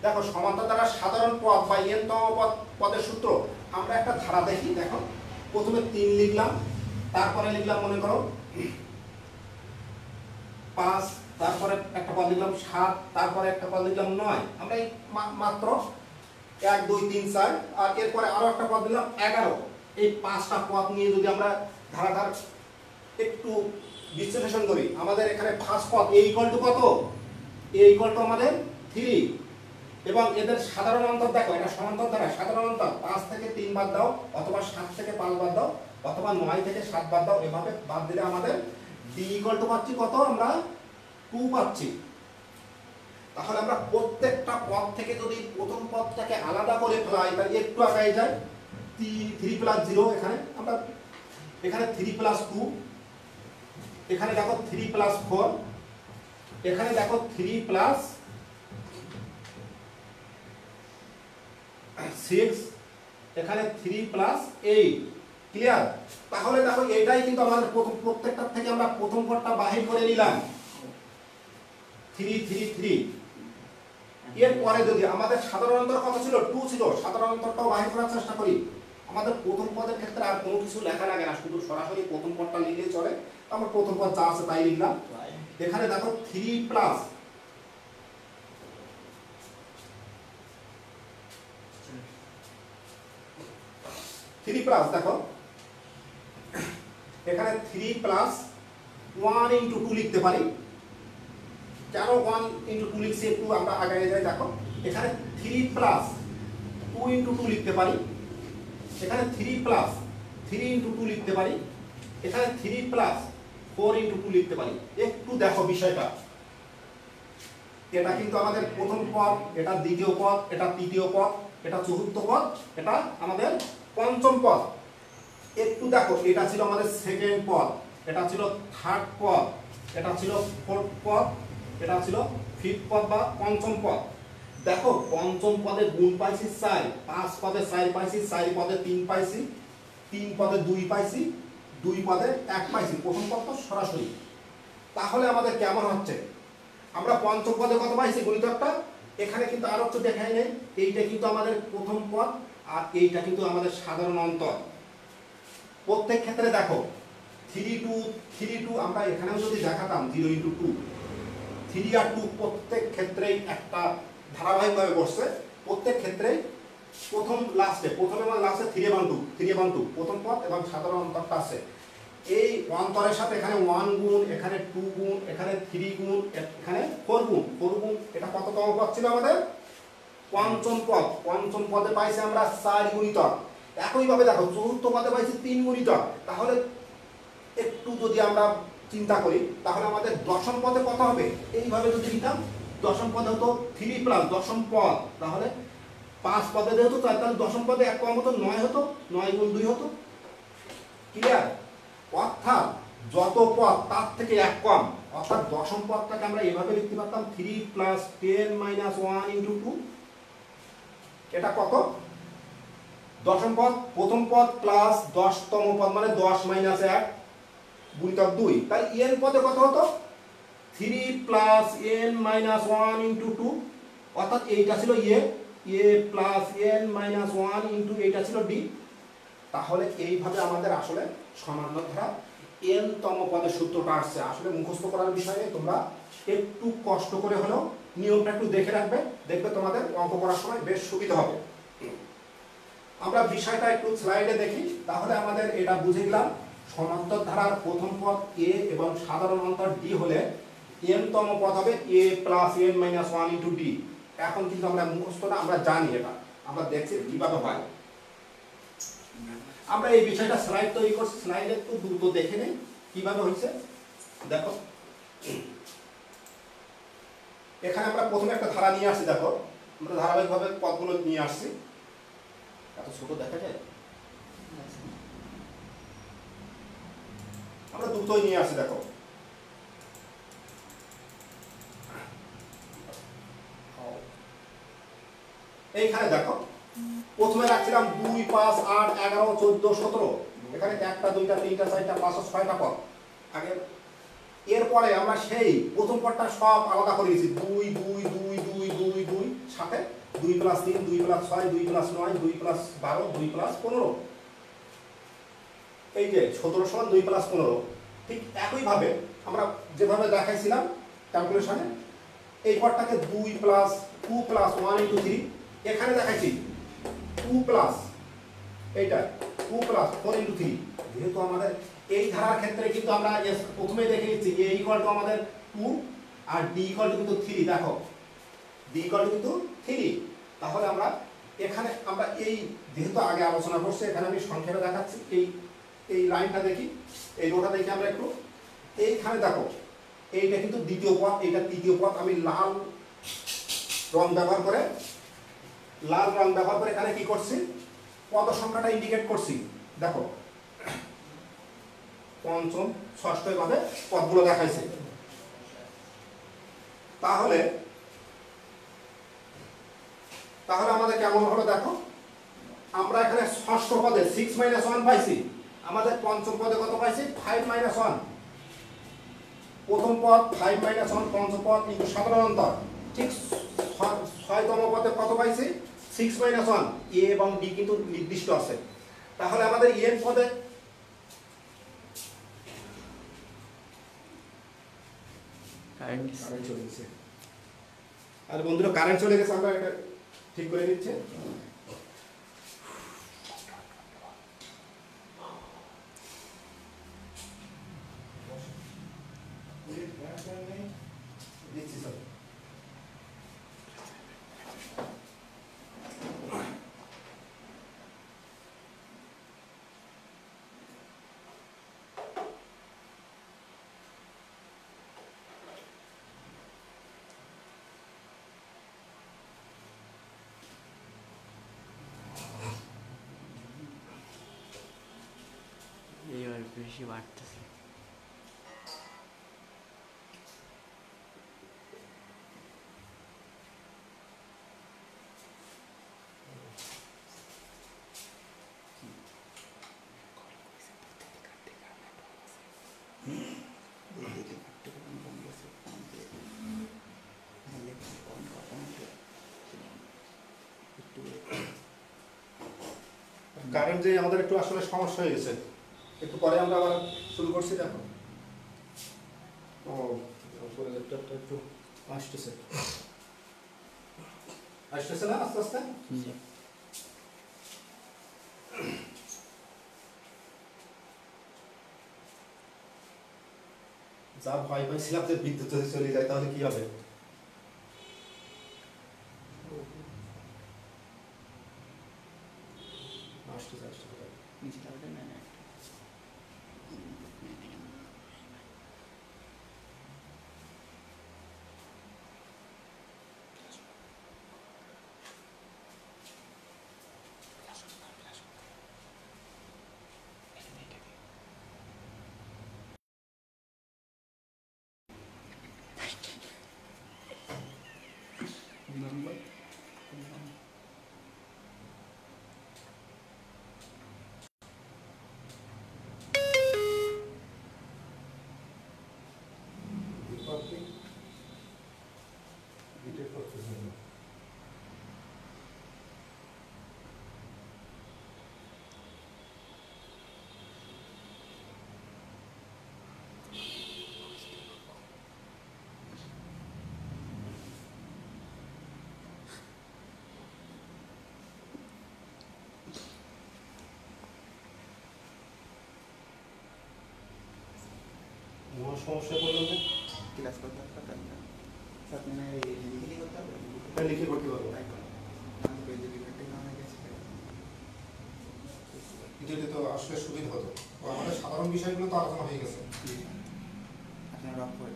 S1: দেখো সমান্তর ধারা সাধারণ পদ বা এনতম পদের সূত্র। আমরা একটা ধারা দেখি, দেখো প্রথমে 3 লিখলাম, তারপরে লিখলাম মনে করো 5, তারপরে একটা পদ লিখলাম 7, তারপরে একটা পদ লিখলাম 9। আমরা এই মাত্র 1 2 3 4 আর এরপরে আরো একটা পদ দিলাম 11। এই 5টা পদ নিয়ে যদি আমরা ধারাটার একটু বিশ্লেষণ করি, আমাদের এখানে ফার্স্ট পদ a ইকুয়াল টু কত? a ইকুয়াল টু আমাদের 3 এবং এদের সাধারণ অন্তর দেখো, এটা সমান্তর ধারা সাধারণ অন্তর 5 থেকে 3 বাদ দাও, অথবা 7 থেকে 5 বাদ দাও, অথবা 9 থেকে 7 বাদ দাও। এভাবে বাদ দিলে আমাদের d ইকুয়াল টু পাচ্ছি কত? আমরা 2 পাচ্ছি। তাহলে আমরা প্রত্যেকটা পদ থেকে যদি প্রথম পদটাকে আলাদা করে ফেলাই, তাহলে একটু আগায় যায় 3 প্লাস 0। এখানে 3 প্লাস 2, এখানে দেখো 3 প্লাস 4, এখানে দেখো 3 প্লাস 6, এখানে 3 প্লাস 8। ক্লিয়ার? তাহলে দেখো এটাই কিন্তু আমাদের প্রত্যেকটা থেকে আমরা প্রথম পদটা বাহির করে নিলাম 3 3 3। এরপরে যদি আমাদের সাধারণ অন্তর কত ছিল? 2 ছিল। সাধারণ অন্তরটাও বাহির করার চেষ্টা করি। আমাদের প্রথম পদের ক্ষেত্রে আর কোনো কিছু লেখা লাগে না, শুধু সরাসরি প্রথম পদটা লিখলেই চলে। আমরা প্রথম পদ যা আছে তাই লিখলাম। এখানে দেখো 3 প্লাস 3 প্লাস দেখো এখানে 3 প্লাস 1 ইন্টু 2 লিখতে পারি। কেন 1 ইন্টু 2 লিখছি একটু আমরা আগে যাই। দেখো এখানে 3 প্লাস 2 ইন্টু 2 লিখতে পারি, এখানে 3 প্লাস 3 ইন্টু 2 লিখতে পারি, এখানে 3 প্লাস 4 ইন্টু 2 লিখতে পারি। একটু দেখো বিষয়টা, এটা কিন্তু আমাদের প্রথম পদ, এটা দ্বিতীয় পদ, এটা তৃতীয় পদ, এটা চতুর্থ পদ, এটা আমাদের পঞ্চম পদ। একটু দেখো, এটা ছিল আমাদের সেকেন্ড পদ, এটা ছিল থার্ড পদ, এটা ছিল ফোর্থ পদ, এটা ছিল ফিফথ পদ বা পঞ্চম পদ। দেখো পঞ্চম পদে গুণ পাইছি 4, 5 পদে 4 পাইছি, 4 পদে 3 পাইছি, 3 পদে 2 পাইছি, 2 পদে 1 পাইছি। প্রথম পদ তো সরাসরি। তাহলে আমাদের কেমন হচ্ছে? আমরা পঞ্চম পদে কত পাইছি গুণিতকটা? এখানে কিন্তু আর একটু দেখাই নেই, এইটা কিন্তু আমাদের প্রথম পদ আর এইটা কিন্তু আমাদের সাধারণ অন্তর। প্রত্যেক ক্ষেত্রে দেখো 3 2 3 2 আমরা এখানেও যদি দেখাতাম 0 ইন্টু 2, 3 আর 2 প্রত্যেক ক্ষেত্রেই একটা ধারাবাহিকভাবে বসছে। প্রত্যেক ক্ষেত্রেই প্রথম প্রথমে এবং লাস্টে 3 এবং 2 প্রথম পদ এবং সাধারণ অন্তরটা আছে। এই অন্তরের সাথে এখানে 1 গুণ, এখানে 2 গুণ, এখানে 3 গুণ, এখানে 4 গুণ। এটা কততম পদ ছিল আমাদের? পঞ্চম পদ। পঞ্চম পদে পাইছি আমরা 4 গুণিতক। একইভাবে দেখো চতুর্থ পদে পাইছি 3 গুণিতক। তাহলে একটু যদি আমরা চিন্তা করি, তাহলে আমাদের দশম পদে কত হবে? এইভাবে যদি নিতাম, দশম পদে হতো 3 প্লাস দশম পদ, তাহলে 5 পদে যেহেতু তাহলে দশম পদে 1 কম হতো 9 হতো, 9 গুণ 2 হতো। ক্লিয়ার? অর্থাৎ যত পদ তার থেকে এক কম, অর্থাৎ দশম পদটাকে আমরা এভাবে লিখতে পারতাম 3 + 10 - 1 × 2। এটা কত? দশম পদ, প্রথম পদ প্লাস 10তম পদ মানে 10 - 1 গুণিতক 2। তাই n পদে কত হতো? 3 + n - 1 × 2, অর্থাৎ এইটা ছিল a + n - 1 × এইটা ছিল d। তাহলে এইভাবে আমাদের আসলে সমান্তরাল ধারা n তম পদের সূত্রটা আসছে। আসলে মুখস্থ করার বিষয়ে তোমরা একটু কষ্ট করে হলেও নিয়মটা একটু দেখে রাখবে, দেখবে তোমাদের অঙ্ক করার সময় বেশ সুবিধা হবে। আমরা বিষয়টা একটু স্লাইডে দেখি, তাহলে আমাদের এটা বুঝে গেলাম সমান্তর ধারার প্রথম পদ a এবং সাধারণ অন্তর d হলে n তম পদ হবে a + n - 1 × d। এখন কিন্তু আমরা মুখস্থ না, আমরা জানি এটা, আমরা দেখছি কিভাবে হয়। আমরা এই বিষয়টা স্লাইড তৈরি করছি, স্লাইডে একটু দ্রুত দেখে নেই কিভাবে হয়েছে। দেখো এখানে আমরা প্রথমে একটা ধারা নিয়ে আসছি, দেখো আমরা ধারাবাহিকভাবে পদগুলো নিয়ে আসছি। এত ছোট দেখা যায়, আমরা দ্রুতই নিয়ে আসছি। দেখো এইখানে দেখো প্রথমে রাখছিলাম 2, 5, 8, 11, 14, 17, এখানে 1টা 2টা 3টা 4টা 5টা 6টা পদ আগে। এরপরে আমরা সেই প্রথম পদটা সব আলাদা করে দিয়েছি, 2 2 2 2 2 2, সাথে 2 + 3 2 + 6 2 + 9 2 + 12 2 + 15, এই যে 17 = 2 + 15। ঠিক একইভাবে আমরা যেভাবে দেখাইছিলাম ক্যালকুলেশনে, এই পদটাকে 2 + 2 + 1 × 3, এখানে দেখাইছি 2 প্লাস এইটা 2 + 4 × 3। যেহেতু আমাদের এই ধারার ক্ষেত্রে কিন্তু আমরা প্রথমে দেখে নিচ্ছি a = আমাদের 2 আর d = কিন্তু 3। দেখো d = কিন্তু 3। তাহলে আমরা এখানে আমরা এই যেহেতু আগে আলোচনা করছি, এখানে আমি সংক্ষেপে দেখাচ্ছি। এই লাইনটা দেখি, এই রোটা দেখি আমরা একটু। এইখানে দেখো এইটা কিন্তু দ্বিতীয় পদ, এইটা তৃতীয় পদ। আমি লাল রং ব্যবহার করে এখানে কি করছি, পদ সংখ্যাটা ইন্ডিকেট করছি। দেখো পঞ্চম ষষ্ঠ এভাবে পদগুলো দেখাইছে। তাহলে আমাদের কেমন হলো দেখো, আমরা এখানে ষষ্ঠ পদে 6 - 1 পাইছি, আমাদের পঞ্চম পদে কত পাইছি 5 - 1। প্রথম পদ 5 - 1, পঞ্চম পদ কিন্তু সাধারণ অন্তর। ঠিক 6তম পদে কত পাইছি 6 - 1, a এবং d কিন্তু নির্দিষ্ট আছে। তাহলে আমাদের n পদে
S2: কারেন্ট
S1: চলে গেছে। আর বন্ধুরা কারেন্ট চলে গেছে, আমরা এটা ঠিক করে নিচ্ছি। দিচ্ছি স্যার।
S2: এইবার বেশি বাড়তেছে।
S1: কারেন্ট যে আমাদের একটু আসলে সমস্যা হয়ে গেছে, একটু পরে আমরা আবার শুরু করছি। দেখো ও প্রজেক্টরটা একটু আসতেছে না আস্তে আস্তে। যা ভয় পাইছিলাম যে বিদ্যুৎ যদি চলে যায় তাহলে কি হবে।
S3: নম্বর
S1: সমস্যা বললাম যে
S3: ক্লাস করতে হবে স্যার মানে লিখে করতে হবে
S1: এটা লিখে করতে পারবো
S3: তাই করো আমি পেজ রিপোর্টে না হয়ে গেছে
S1: এটা তো আসলে সুবিধা হতো আমাদের সাধারণ বিষয়গুলো তো আলোচনা হয়ে গেছে
S3: আপনারা রক করে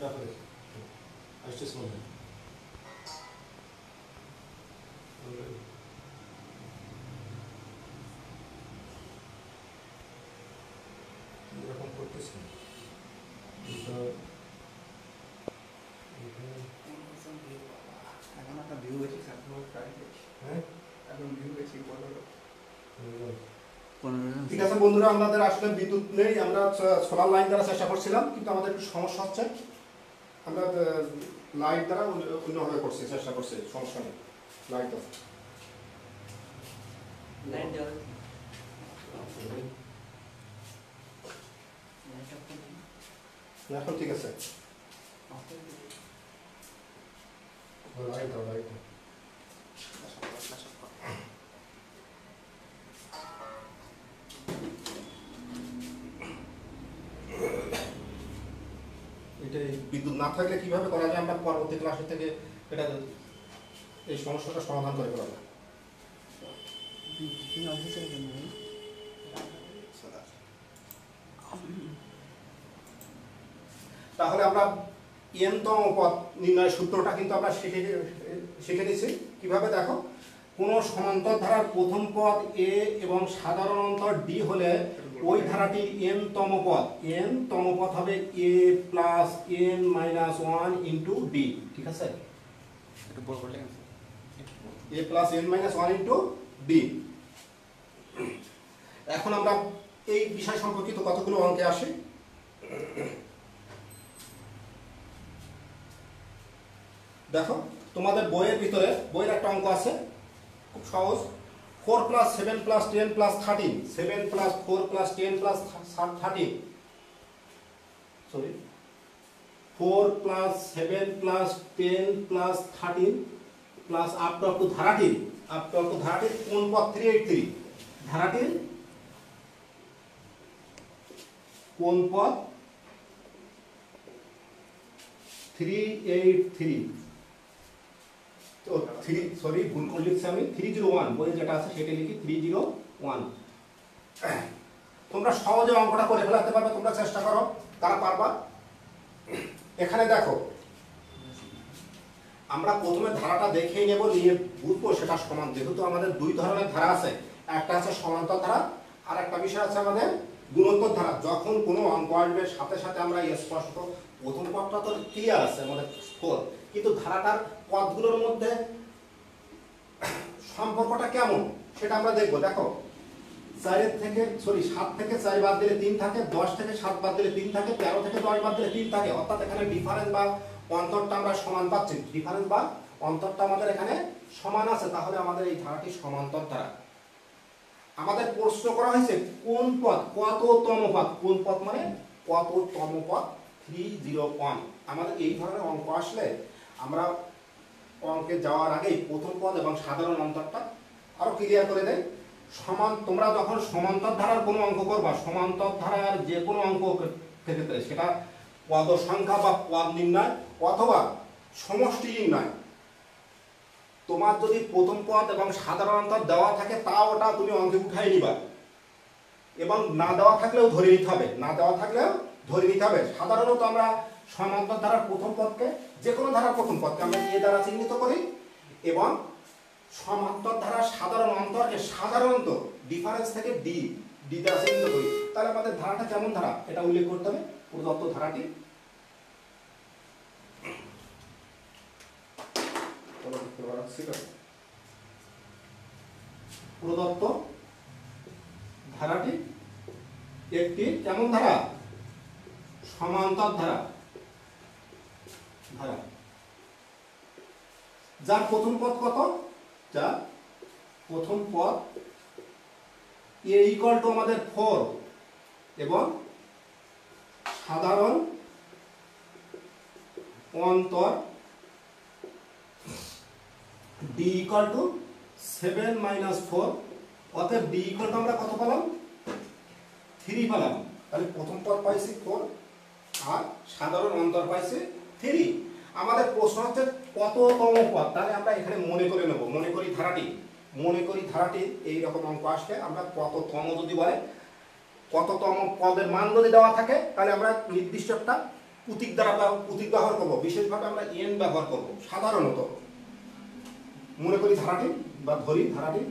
S1: রাখো আসছে শুনুন এরকম করতেছি
S3: এখন আপনার ভিউ বেশি স্যার প্রায়
S1: হ্যাঁ
S3: এখন ভিউ বেশি বড়
S1: ঠিক আছে বন্ধুরা, আমাদের আসলে বিদ্যুৎ নেই, আমরা সোলার লাইন দ্বারা চেষ্টা করছিলাম কিন্তু আমাদের একটু সমস্যা হচ্ছে। আমরা লাইট দ্বারা অন্যভাবে করছি, চেষ্টা করছি, সমস্যা নেই। লাইট দাও,
S2: লাইট দেওয়া
S1: এখন ঠিক আছে। লাইট দাও, লাইট দাও। এটাই বিদ্যুৎ না থাকলে কিভাবে করা যায় আমরা পরবর্তী ক্লাসের থেকে এটা এই সমস্যাটা সমাধান করে ফেলাবো। তাহলে আমরা n-তম পদ নির্ণয়ের সূত্রটা কিন্তু আমরা শিখে নিয়েছি। কিভাবে দেখো, কোনো সমান্তর ধারার প্রথম পদ a এবং সাধারণ অন্তর d হলে ওই ধারাটির n-তম পদ হবে a plus n-1 into d। ঠিক আছে,
S3: একটু বড় করলে
S1: a plus n-1 into d। এখন আমরা এই বিষয় সম্পর্কিত কতগুলো অঙ্কে আসি। দেখো, তোমাদের বইয়ের ভিতরে বইয়ের একটা অঙ্ক আছে, খুব সহজ। 4 plus 7 plus 10 plus 13, 7 plus 4 plus 10 plus 13, sorry 4 plus 7 plus 10 plus 13 plus up to ধারাটির কোন পদ 383, ধারাটির কোন পদ 383, তো ভুল করে লিখছি আমি, 301 বইয়ে যেটা আছে সেটা লিখি 301। তোমরা সহজে অঙ্কটা করে ফেলাতে পারবে, তোমরা চেষ্টা করো, তারা পারবা। এখানে দেখো, আমরা প্রথমে ধারাটা দেখেই নেব, নিয়ে বুঝবো সেটা সমান। যেহেতু আমাদের দুই ধরনের ধারা আছে, একটা আছে সমান্তর ধারা আর একটা বিষয় আছে আমাদের গুণোত্তর ধারা। যখন কোনো অঙ্ক আসবে সাথে সাথে আমরা স্পষ্ট, প্রথম পদটা তো ক্লিয়ার আছে আমাদের 4, কিন্তু ধারাটার পদগুলোর মধ্যে সম্পর্কটা কেমন সেটা আমরা দেখবো। দেখো, 7 থেকে 4 বাদ দিলে 3 থাকে, 10 থেকে 7 বাদ দিলে 3 থাকে, 13 থেকে 10 বাদ দিলে 3 থাকে, অর্থাৎ এখানে ডিফারেন্স বা অন্তরটা আমরা সমান পাচ্ছি। ডিফারেন্স বা অন্তরটা আমাদের এখানে সমান আছে, তাহলে আমাদের এই ধারাটি সমান্তর ধারা। আমাদের প্রশ্ন করা হয়েছে কোন পদ কততম পদ, কোন পদ মানে কততম পদ 301। আমাদের এই ধরনের অঙ্ক আসলে আমরা অঙ্কে যাওয়ার আগেই প্রথম পদ এবং সাধারণ অন্তরটা আরো ক্লিয়ার করে দেয়। তোমরা যখন সমান্তর ধারার কোনো অঙ্ক করবা, সমান্তর ধারার যে কোনো অঙ্ক ক্ষেত্রে সেটা পদ সংখ্যা বা পদ নির্ণয় অথবা সমষ্টি নির্ণয়, তোমার যদি প্রথম পদ এবং সাধারণ অন্তর দেওয়া থাকে তাও ওটা তুমি অঙ্কে উঠাই নিবা, এবং না দেওয়া থাকলেও ধরে নিতে হবে। সাধারণত আমরা সমান্তর ধারার প্রথম পদকে, যে কোনো ধারার প্রথম পদকে আমরা এ দ্বারা চিহ্নিত করি, এবং সমান্তর ধারার সাধারণ অন্তরকে সাধারণত ডিফারেন্স থেকে ডি দ্বারা চিহ্নিত করি। তাহলে আমাদের ধারাটা কেমন ধারা এটা উল্লেখ করতে হবে। প্রদত্ত ধারাটি প্রদত্ত ধারাটি একটি কেমন ধারা? সমান্তর ধারা। যার প্রথম পদ কত? যার প্রথম পদ a ইকুয়াল টু আমাদের 4 এবং সাধারণ অন্তর d ইকুয়াল টু 7 - 4। অতএব d ইকুয়াল টু আমরা কত পেলাম? 3 পেলাম। তাহলে প্রথম পদ পাইছি 4 আর সাধারণ অন্তর পাইছি 3। আমাদের প্রশ্ন হচ্ছে কততম পদ। তাহলে আমরা এখানে মনে করে নেব, মনে করি ধারাটি এই রকম অঙ্ক আসলে আমরা কততম যদি বলে, কততম পদের মান যদি দেওয়া থাকে তাহলে আমরা নির্দিষ্ট একটা প্রতীক ব্যবহার করব। বিশেষভাবে আমরা n ব্যবহার করব। সাধারণত মনে করি ধারাটি বা ধরি ধারাটি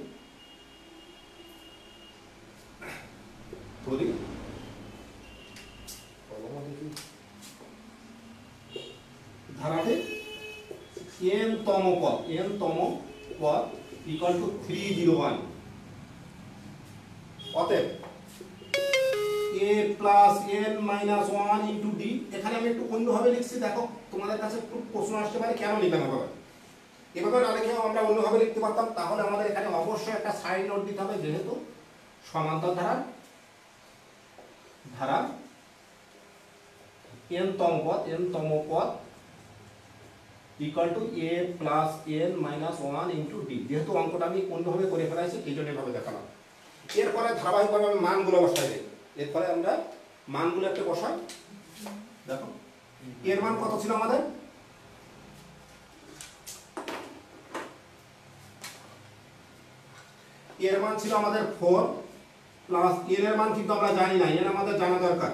S1: n তম পদ ইকুয়াল টু 301। অতএব a plus n minus 1 into d। এখানে আমি একটু অন্যভাবে লিখছি, দেখো তোমাদের কাছে একটু প্রশ্ন আসতে পারে কেন লিখলাম এভাবে। এভাবে না লিখেও আমরা অন্যভাবে লিখতে পারতাম। তাহলে আমাদের এখানে অবশ্যই একটা সাইড নোট দিতে হবে, যেহেতু সমান্তর ধারা n তম পদ equal to a plus n minus 1 into d। যেহেতু অঙ্কটা আমি অন্যভাবে করে ফেলাইছি এই জন্য এভাবে দেখালাম। এরপরে ধারাবাহিকভাবে আমি মানগুলো বসাই দিই। এরপরে আমরা মানগুলো একটা বসাই। দেখো এর মান কত ছিল আমাদের? এর মান ছিল আমাদের 4 প্লাস n এর মান কিন্তু আমরা জানি না, n আমাদের জানা দরকার।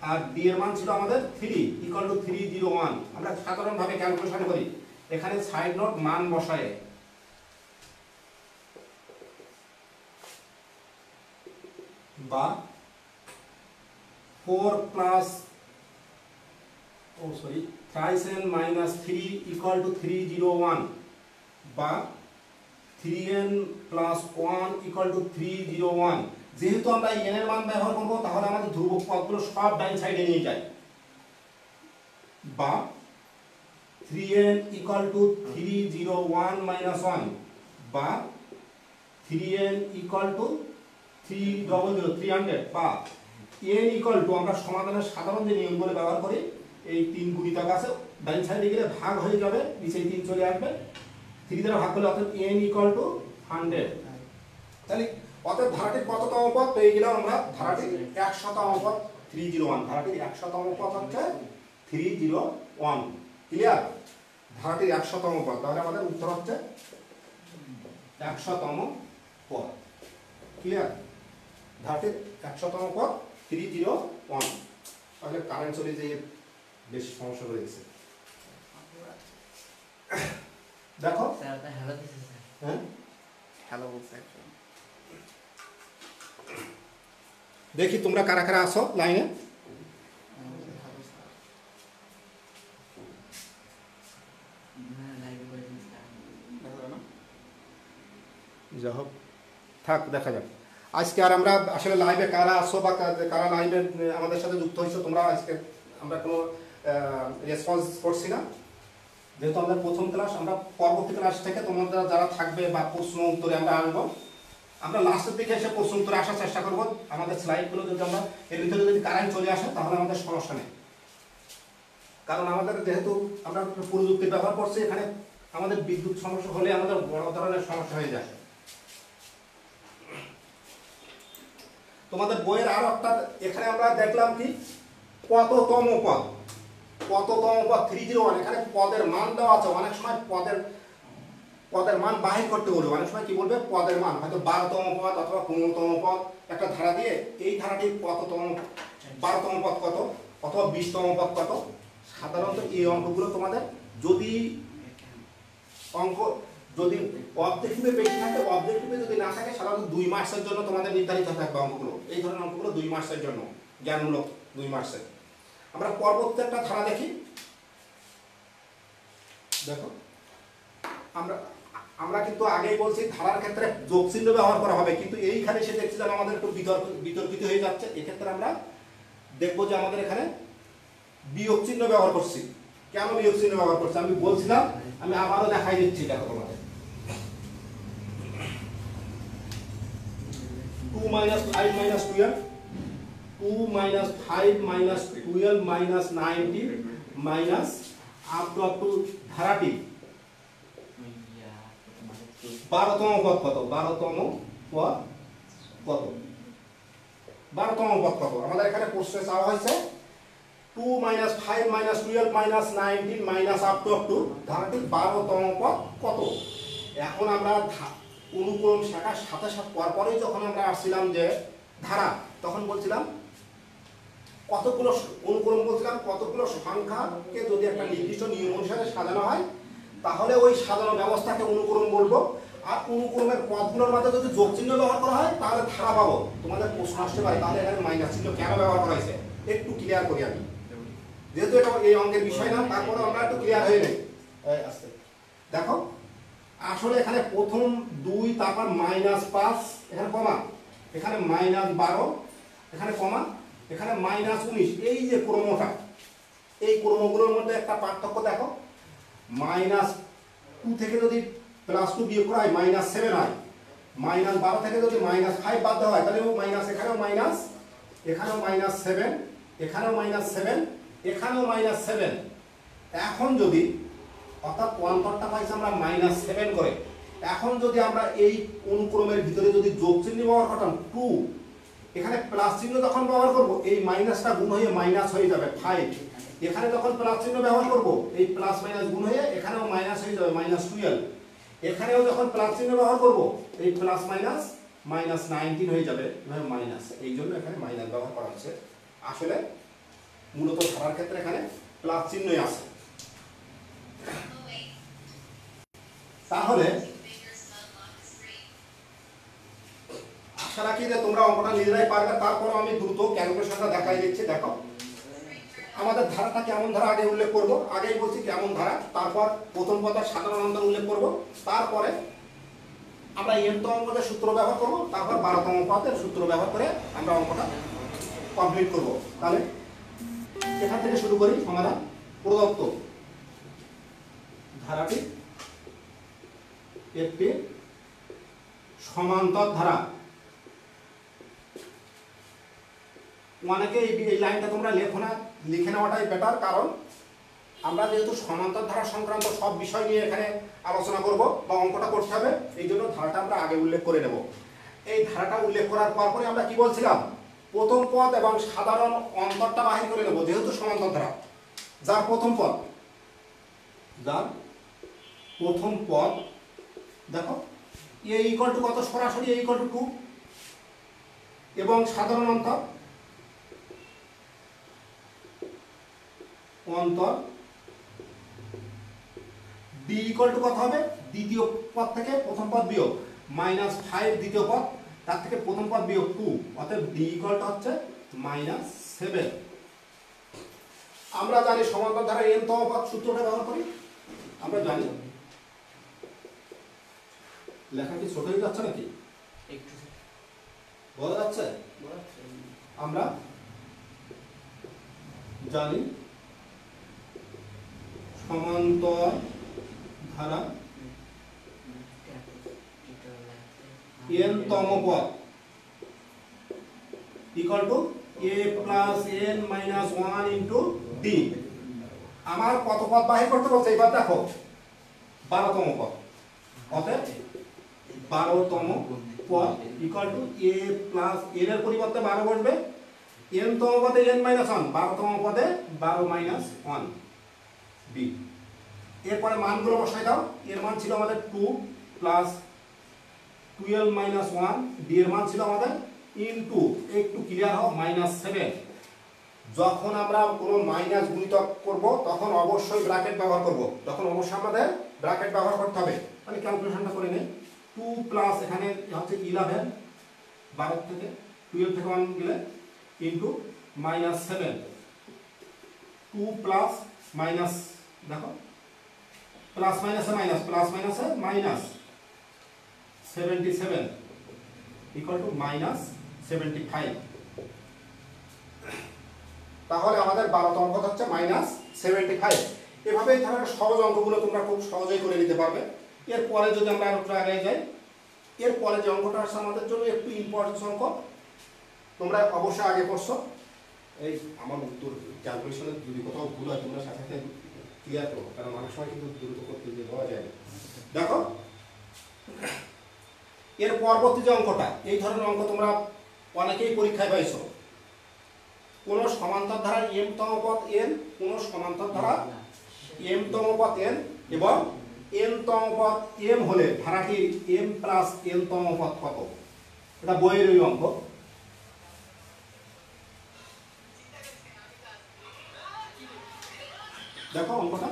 S1: আর d এর মান ছিল আমাদের 3 ইকুয়াল টু 301। আমরা সাধারণভাবে ক্যালকুলেশন করি, এখানে সাইড নোট মান বসায় বা 4 plus 3n minus 3 equal to 301 বা 3n প্লাস 1 ইকুয়াল টু 301। যেহেতু আমরা n এর মান ব্যবহার করব তাহলে আমাদের ধ্রুবক পদগুলো সব ডান সাইডে নিয়ে যায়। বা 3n ইকুয়াল টু 301 মাইনাস 1 বা 3n ইকুয়াল টু 300 বা n ইকুয়াল টু আমরা সমাধানের সাধারণ যে নিয়মগুলো ব্যবহার করি, এই 3 গুণিতক আছে ডান সাইডে গেলে ভাগ হয়ে যাবে, নিচে 3 চলে আসবে, 3 দ্বারা ভাগ করলে অর্থাৎ n ইকুয়াল টু 100। তাহলে অর্থাৎ ধারাটির কততম পদ পেয়ে গেলাম আমরা? ধারাটির 100তম পদ 301। ধারাটির 100তম পদ হচ্ছে 301। ক্লিয়ার? ধারাটির 100তম পদ। তাহলে আমাদের উত্তর হচ্ছে 100তম পদ। ক্লিয়ার? ধারাটির 100তম পদ 301। তাহলে কারেন্ট চলে যেয়ে বেশ সমস্যা হয়ে গেছে। দেখো
S2: স্যার আপনি হ্যালো দিছেন স্যার?
S1: হ্যাঁ
S3: হ্যালো স্যার।
S1: দেখি তোমরা কারা কারা আসো লাইনে।
S2: লাইভে করে দিন স্যার।
S1: যা হোক থাক, দেখা যাক। আজকে আর আমরা আসলে লাইভে কারা আসো বা কারা লাইভে আমাদের সাথে যুক্ত হয়েছো, তোমরা আজকে আমরা কোনো রেসপন্স করছি না, যেহেতু আমাদের প্রথম ক্লাস। আমরা পরবর্তী ক্লাস থেকে তোমাদের যারা থাকবে বা প্রশ্ন উত্তরে আমরা আসবো, আমরা লাস্টের দিকে এসে প্রশ্ন উত্তরে আসার চেষ্টা করবো। আমাদের স্লাইডগুলো যদি আমরা এর ভিতরে যদি কারেন্ট চলে আসে তাহলে আমাদের সমস্যা নেই, কারণ আমাদের যেহেতু আমরা প্রযুক্তি ব্যবহার করছি, এখানে আমাদের বিদ্যুৎ সমস্যা হলে আমাদের বড় ধরনের সমস্যা হয়ে যায়। তোমাদের বইয়ের আরো একটা এখানে আমরা দেখলাম কি কততম পদ 301। এখানে পদের মান দেওয়া আছে। অনেক সময় পদের মান বাহির করতে বলবে, অনেক সময় কি বলবে পদের মান, হয়তো 12তম পদ অথবা 15তম পদ একটা ধারা দিয়ে এই ধারাটির কততম 12তম পদ কত অথবা 20তম পদ কত। সাধারণত এই অঙ্কগুলো তোমাদের যদি অবজেক্টিভে বেশি থাকে, অবজেক্টিভে যদি না থাকে, সাধারণত 2 মার্কসের জন্য তোমাদের নির্ধারিত থাকবে অঙ্কগুলো। এই ধরনের অঙ্কগুলো 2 মার্কসের জন্য, জ্ঞানমূলক 2 মার্কসের। আমরা পরবর্তী একটা ধারা দেখি। দেখো আমরা আমরা কিন্তু আগেই বলছি ধারার ক্ষেত্রে যোগ চিহ্ন ব্যবহার করা হবে, কিন্তু এইখানে সে দেখছি যেন আমাদের একটু বিতর্কিত হয়ে যাচ্ছে। এক্ষেত্রে আমরা দেখবো যে আমাদের এখানে বিয়োগ চিহ্ন ব্যবহার করছি। কেন বিয়োগ চিহ্ন ব্যবহার করছি আমি বলছিলাম, আমি আবারও দেখাই দিচ্ছি। দেখো তোমাদের 2 minus 5 minus 12, 2 minus 5 minus 12 minus 19 minus up to ধারাটি 12তম পদ কত? 12তম পদ কত? 12তম পদ কত? আমাদের এখানে প্রশ্নে চাওয়া হয়েছে 2 minus 5 minus 12 minus 19 minus up to ধারাটি 12তম পদ কত? এখন আমরা অনুক্রম শাখার সাথে সাথে পরপরই যখন আমরা আসছিলাম যে ধারা, তখন বলছিলাম কতগুলো অনুক্রম, বলছিলাম কতগুলো সংখ্যাকে যদি একটা নির্দিষ্ট নিয়ম অনুসারে সাজানো হয় তাহলে ওই সাজানো ব্যবস্থাকে অনুক্রম বলবো। আর অনুক্রমের পদগুলোর মাঝে যদি যোগ চিহ্ন ব্যবহার করা হয় তাহলে ধারা পাবো। তোমাদের প্রশ্ন আসতে পারে তাহলে এখানে মাইনাস চিহ্ন কেন ব্যবহার করা হয়েছে, একটু ক্লিয়ার করি আমি, যেহেতু এটা এই অঙ্কের বিষয় না, তারপরে আমরা একটু ক্লিয়ার হয়ে নেই। আস্তে দেখো, আসলে এখানে প্রথম 2, তারপর -5, এখানে কমা, এখানে -12, এখানে কমা, এখানে -19, এই যে ক্রমটা, এই ক্রমগুলোর মধ্যে একটা পার্থক্য দেখো। -2 থেকে যদি +2 বিয়োগ করা হয় -7 হয়, -12 থেকে যদি -5 বাদ দেওয়া হয় তাহলে মাইনাস, এখানেও মাইনাস, এখানেও -7, এখানেও -7, এখানেও -7। এখন যদি অর্থাৎ অন্তরটা পাইছি আমরা -7 করে, এখন যদি আমরা এই অনুক্রমের ভিতরে যদি যোগ চিহ্ন ব্যবহার করতাম 2, এখানে প্লাস চিহ্ন যখন ব্যবহার করব এই মাইনাসটা গুণ হয়ে মাইনাস হয়ে যাবে 5, এখানে যখন প্লাস চিহ্ন ব্যবহার করব এই প্লাস মাইনাস গুণ হয়ে এখানেও মাইনাস হয়ে যাবে -12, এখানেও যখন প্লাস চিহ্ন ব্যবহার করব এই প্লাস মাইনাস -19 হয়ে যাবে এভাবে মাইনাস। এই জন্য এখানে মাইনাস ব্যবহার করা হচ্ছে। আসলে মূলত ধারার ক্ষেত্রে এখানে প্লাস চিহ্নই আছে। তাহলে আশা রাখি যে তোমরা অঙ্কটা নিজেরাই পারবে। তারপর আমি দ্রুত ক্যালকুলেশনটা দেখাই দিচ্ছি। দেখো আমাদের ধারাটা কেমন ধারা আগে উল্লেখ করব, আগেই বলছি কেমন ধারা, তারপর প্রথম পদের সাধারণ অন্তর উল্লেখ করব, তারপরে আমরা n-তম পদের সূত্র ব্যবহার করব, তারপর 12তম পদের সূত্র ব্যবহার করে আমরা অঙ্কটা কমপ্লিট করব। তাহলে এখান থেকে শুরু করি। সমাধান: প্রদত্ত ধারাটি একটি সমান্তর ধারা। অনেকে এই লাইনটা তোমরা লেখো না, লিখে নেওয়াটাই বেটার, কারণ আমরা যেহেতু সমান্তর ধারা সংক্রান্ত সব বিষয় নিয়ে এখানে আলোচনা করব বা অঙ্কটা করতে হবে, এই জন্য ধারাটা আমরা আগে উল্লেখ করে নেব। এই ধারাটা উল্লেখ করার পরে আমরা কি বলছিলাম, প্রথম পদ এবং সাধারণ অন্তরটা বাহির করে নেব। যেহেতু সমান্তর ধারা, যার প্রথম পদ দেখো a ইকুয়াল টু কত, সরাসরি a ইকুয়াল টু 2, এবং সাধারণ অন্তর d ইকুয়াল টু কত হবে, দ্বিতীয় পদ থেকে প্রথম পদ বিয়োগ -5, দ্বিতীয় পদ তার থেকে প্রথম পদ বিয়োগ 2, অতএব d ইকুয়াল টু হচ্ছে -7। আমরা জানি সমান্তর ধারা n-তম পদ সূত্রটা ব্যবহার করি, আমরা জানি। লেখা কি ছোট হয়ে যাচ্ছে নাকি,
S2: একটু
S1: বোঝা যাচ্ছে? আমরা জানি সমান্তর ধারা n-তম পদ equal to a plus n minus 1 into d। আমার কত পদ বাহির করতে বলছে এবার দেখো, 12তম পদ, অতএব 12তম পদ equal to a plus n এর পরিবর্তে 12 বসবে, n-তম পদে n মাইনাস 1, 12তম পদে 12 মাইনাস 1 b। এরপরে মানগুলো বসাই দাও। এর মান ছিল আমাদের 2 প্লাস 12 মাইনাস 1, d এর মান ছিল আমাদের ইনটু, একটু ক্লিয়ার হও, -7। যখন আমরা কোনো মাইনাস গুণিতক করব তখন অবশ্যই ব্র্যাকেট ব্যবহার করব, তখন অবশ্যই আমাদের ব্র্যাকেট ব্যবহার করতে হবে। মানে ক্যালকুলেশনটা করে নেই। 2 প্লাস এখানে হচ্ছে 11, 12 থেকে 12 থেকে 1 গেলে ইনটু -7, 2 প্লাস মাইনাস, দেখো প্লাস মাইনাসে মাইনাস, প্লাস মাইনাসে মাইনাস 77 ইকুয়াল টু মাইনাস 75। তাহলে আমাদের 12তম পদ হচ্ছে মাইনাস 75। এভাবে এই ধরনের সহজ অঙ্কগুলো তোমরা খুব সহজেই করে নিতে পারবে। এরপরে যদি আমরা আরেকটু আগে যাই, এরপরে যে অঙ্কটা আসছে আমাদের জন্য একটু ইম্পর্টেন্ট অঙ্ক, তোমরা অবশ্যই আগে করছো। এই আমার উত্তর ক্যালকুলেশনের যদি কোথাও ভুল হয় তোমরা সাথে সাথে ক্লিয়ার করো, কারণ অনেক সময় কিন্তু দ্রুত করতে দিয়ে দেওয়া যায় না। দেখো এর পরবর্তী যে অঙ্কটা, এই ধরনের অঙ্ক তোমরা অনেকেই পরীক্ষায় পাইছো। কোন সমান্তর ধারা m তম পদ n, কোন সমান্তর ধারা m তম পদ n এবং n তম পদ m হলে ধারাটি m প্লাস n তম পদ কত? এটা বইয়ের ওই অঙ্ক। দেখো অঙ্কটা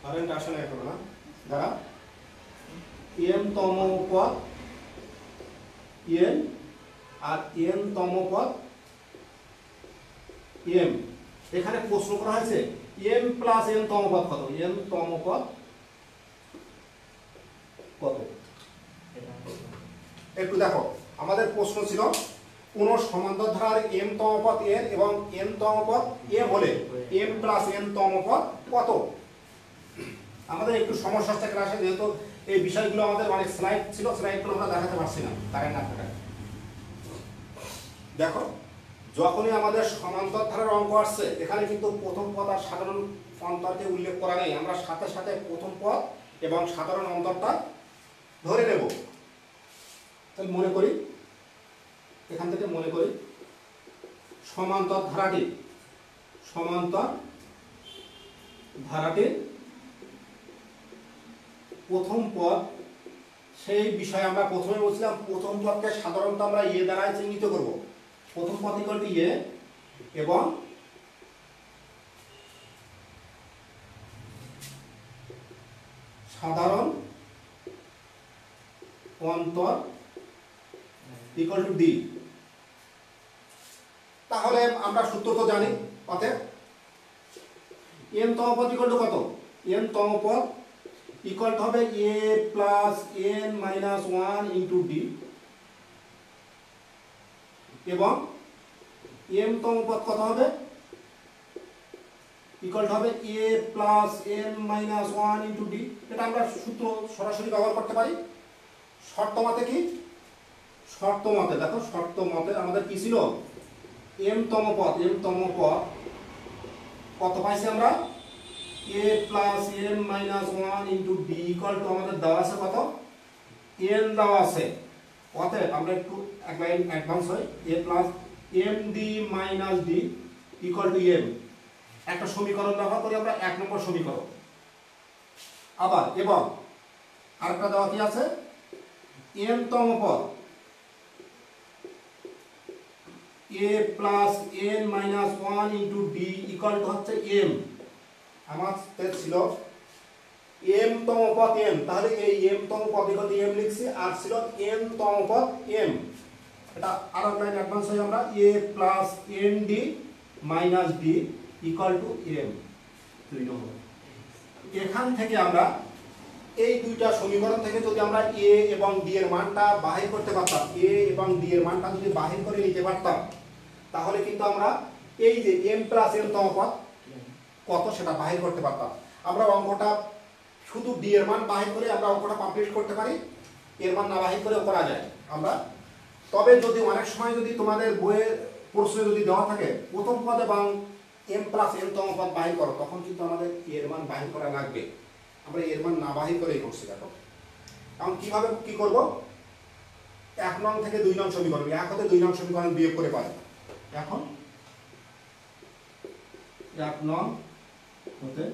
S1: কারেন্ট আসলে এখন না, ধারা m তম পদ n আর n তম পদ m। এখানে প্রশ্ন করা হয়েছে m প্লাস n তম পদ কত? n তম পদ কত? একটু দেখো, আমাদের প্রশ্ন ছিল কোন সমান্তর ধারার m তম পদ n এবং n তম পদ m হলে m প্লাস n তম পদ কত? আমাদের একটু সমস্যা হচ্ছে ক্লাসে, যেহেতু এই বিষয়গুলো আমাদের অনেক স্লাইড ছিল, স্লাইডগুলো আমরা দেখাতে পারছি না কারেন্ট না থাকায়। দেখো যখনই আমাদের সমান্তর ধারার অঙ্ক আসছে, এখানে কিন্তু প্রথম পদ আর সাধারণ অন্তরকে উল্লেখ করা নেই। আমরা সাথে সাথে প্রথম পদ এবং সাধারণ অন্তরটা ধরে নেব। তাহলে মনে করি, এখান থেকে মনে করি সমান্তর ধারাটি প্রথম পদ, সেই বিষয়ে আমরা প্রথমে বলছিলাম প্রথম পদকে সাধারণত আমরা এ দ্বারা চিহ্নিত করব। প্রথম পদ ইকুয়াল টু এ এবং সাধারণ অন্তর ইকুয়াল টু ডি। তাহলে আমরা সূত্র তো জানি, অতএব n তম পদ ইকুয়াল টু কত? n তম পদ ইকুয়াল টু হবে a plus n minus 1 into D এবং m তম পদ কত হবে? ইকুয়াল টু হবে a plus n minus 1 into D. এটা আমরা সূত্র সরাসরি ব্যবহার করতে পারি। শর্ত মতে কি? শর্ত মতে দেখো, শর্ত মতে আমাদের কি ছিল? m তম পদ কত পাইছি আমরা? a plus m minus 1 into D equal to আমাদের দেওয়া আছে কত? n দেওয়া আছে। অতএব আমরা একটু এক লাইন অ্যাডভান্স হই, a plus m D minus D equal to m। একটা সমীকরণ ব্যবহার করি আমরা, 1 নম্বর সমীকরণ। আবার এবং আরেকটা দেওয়া কি আছে? m তম পদ a plus n minus 1 into D equal to হচ্ছে m। আমাদের ছিল m তম পদ n, তাহলে এই m তম পদ ইকুয়াল টু m লিখছি, আর ছিল n তম পদ m। এটা আরো লাইন অ্যাডভান্স হই আমরা, a plus n D minus D equal to m 2 নম্বর। এখান থেকে আমরা এই দুইটা সমীকরণ থেকে যদি আমরা a এবং d এর মানটা বাহির করতে পারতাম, a এবং d এর মানটা যদি বাহির করে নিতে পারতাম, তাহলে কিন্তু আমরা এই যে m প্লাস n তম পদ কত সেটা বাহির করতে পারতাম। আমরা অঙ্কটা শুধু d এর মান বাহির করে আমরা অঙ্কটা কমপ্লিট করতে পারি, এর মান না বাহির করেও করা যায় আমরা। তবে যদি অনেক সময় যদি তোমাদের বইয়ের প্রশ্নে যদি দেওয়া থাকে প্রথম পদ এবং m প্লাস n তম পদ বাহির করো, তখন কিন্তু আমাদের এর মান বাহির করা লাগবে। আমরা এর মান না বাহির করেই করছি। দেখো এখন কিভাবে কি করব? 1 নং থেকে 2 নং সমীকরণ, 1 হতে 2 নং সমীকরণ বিয়োগ করে পাই। এখন 1 নং হতে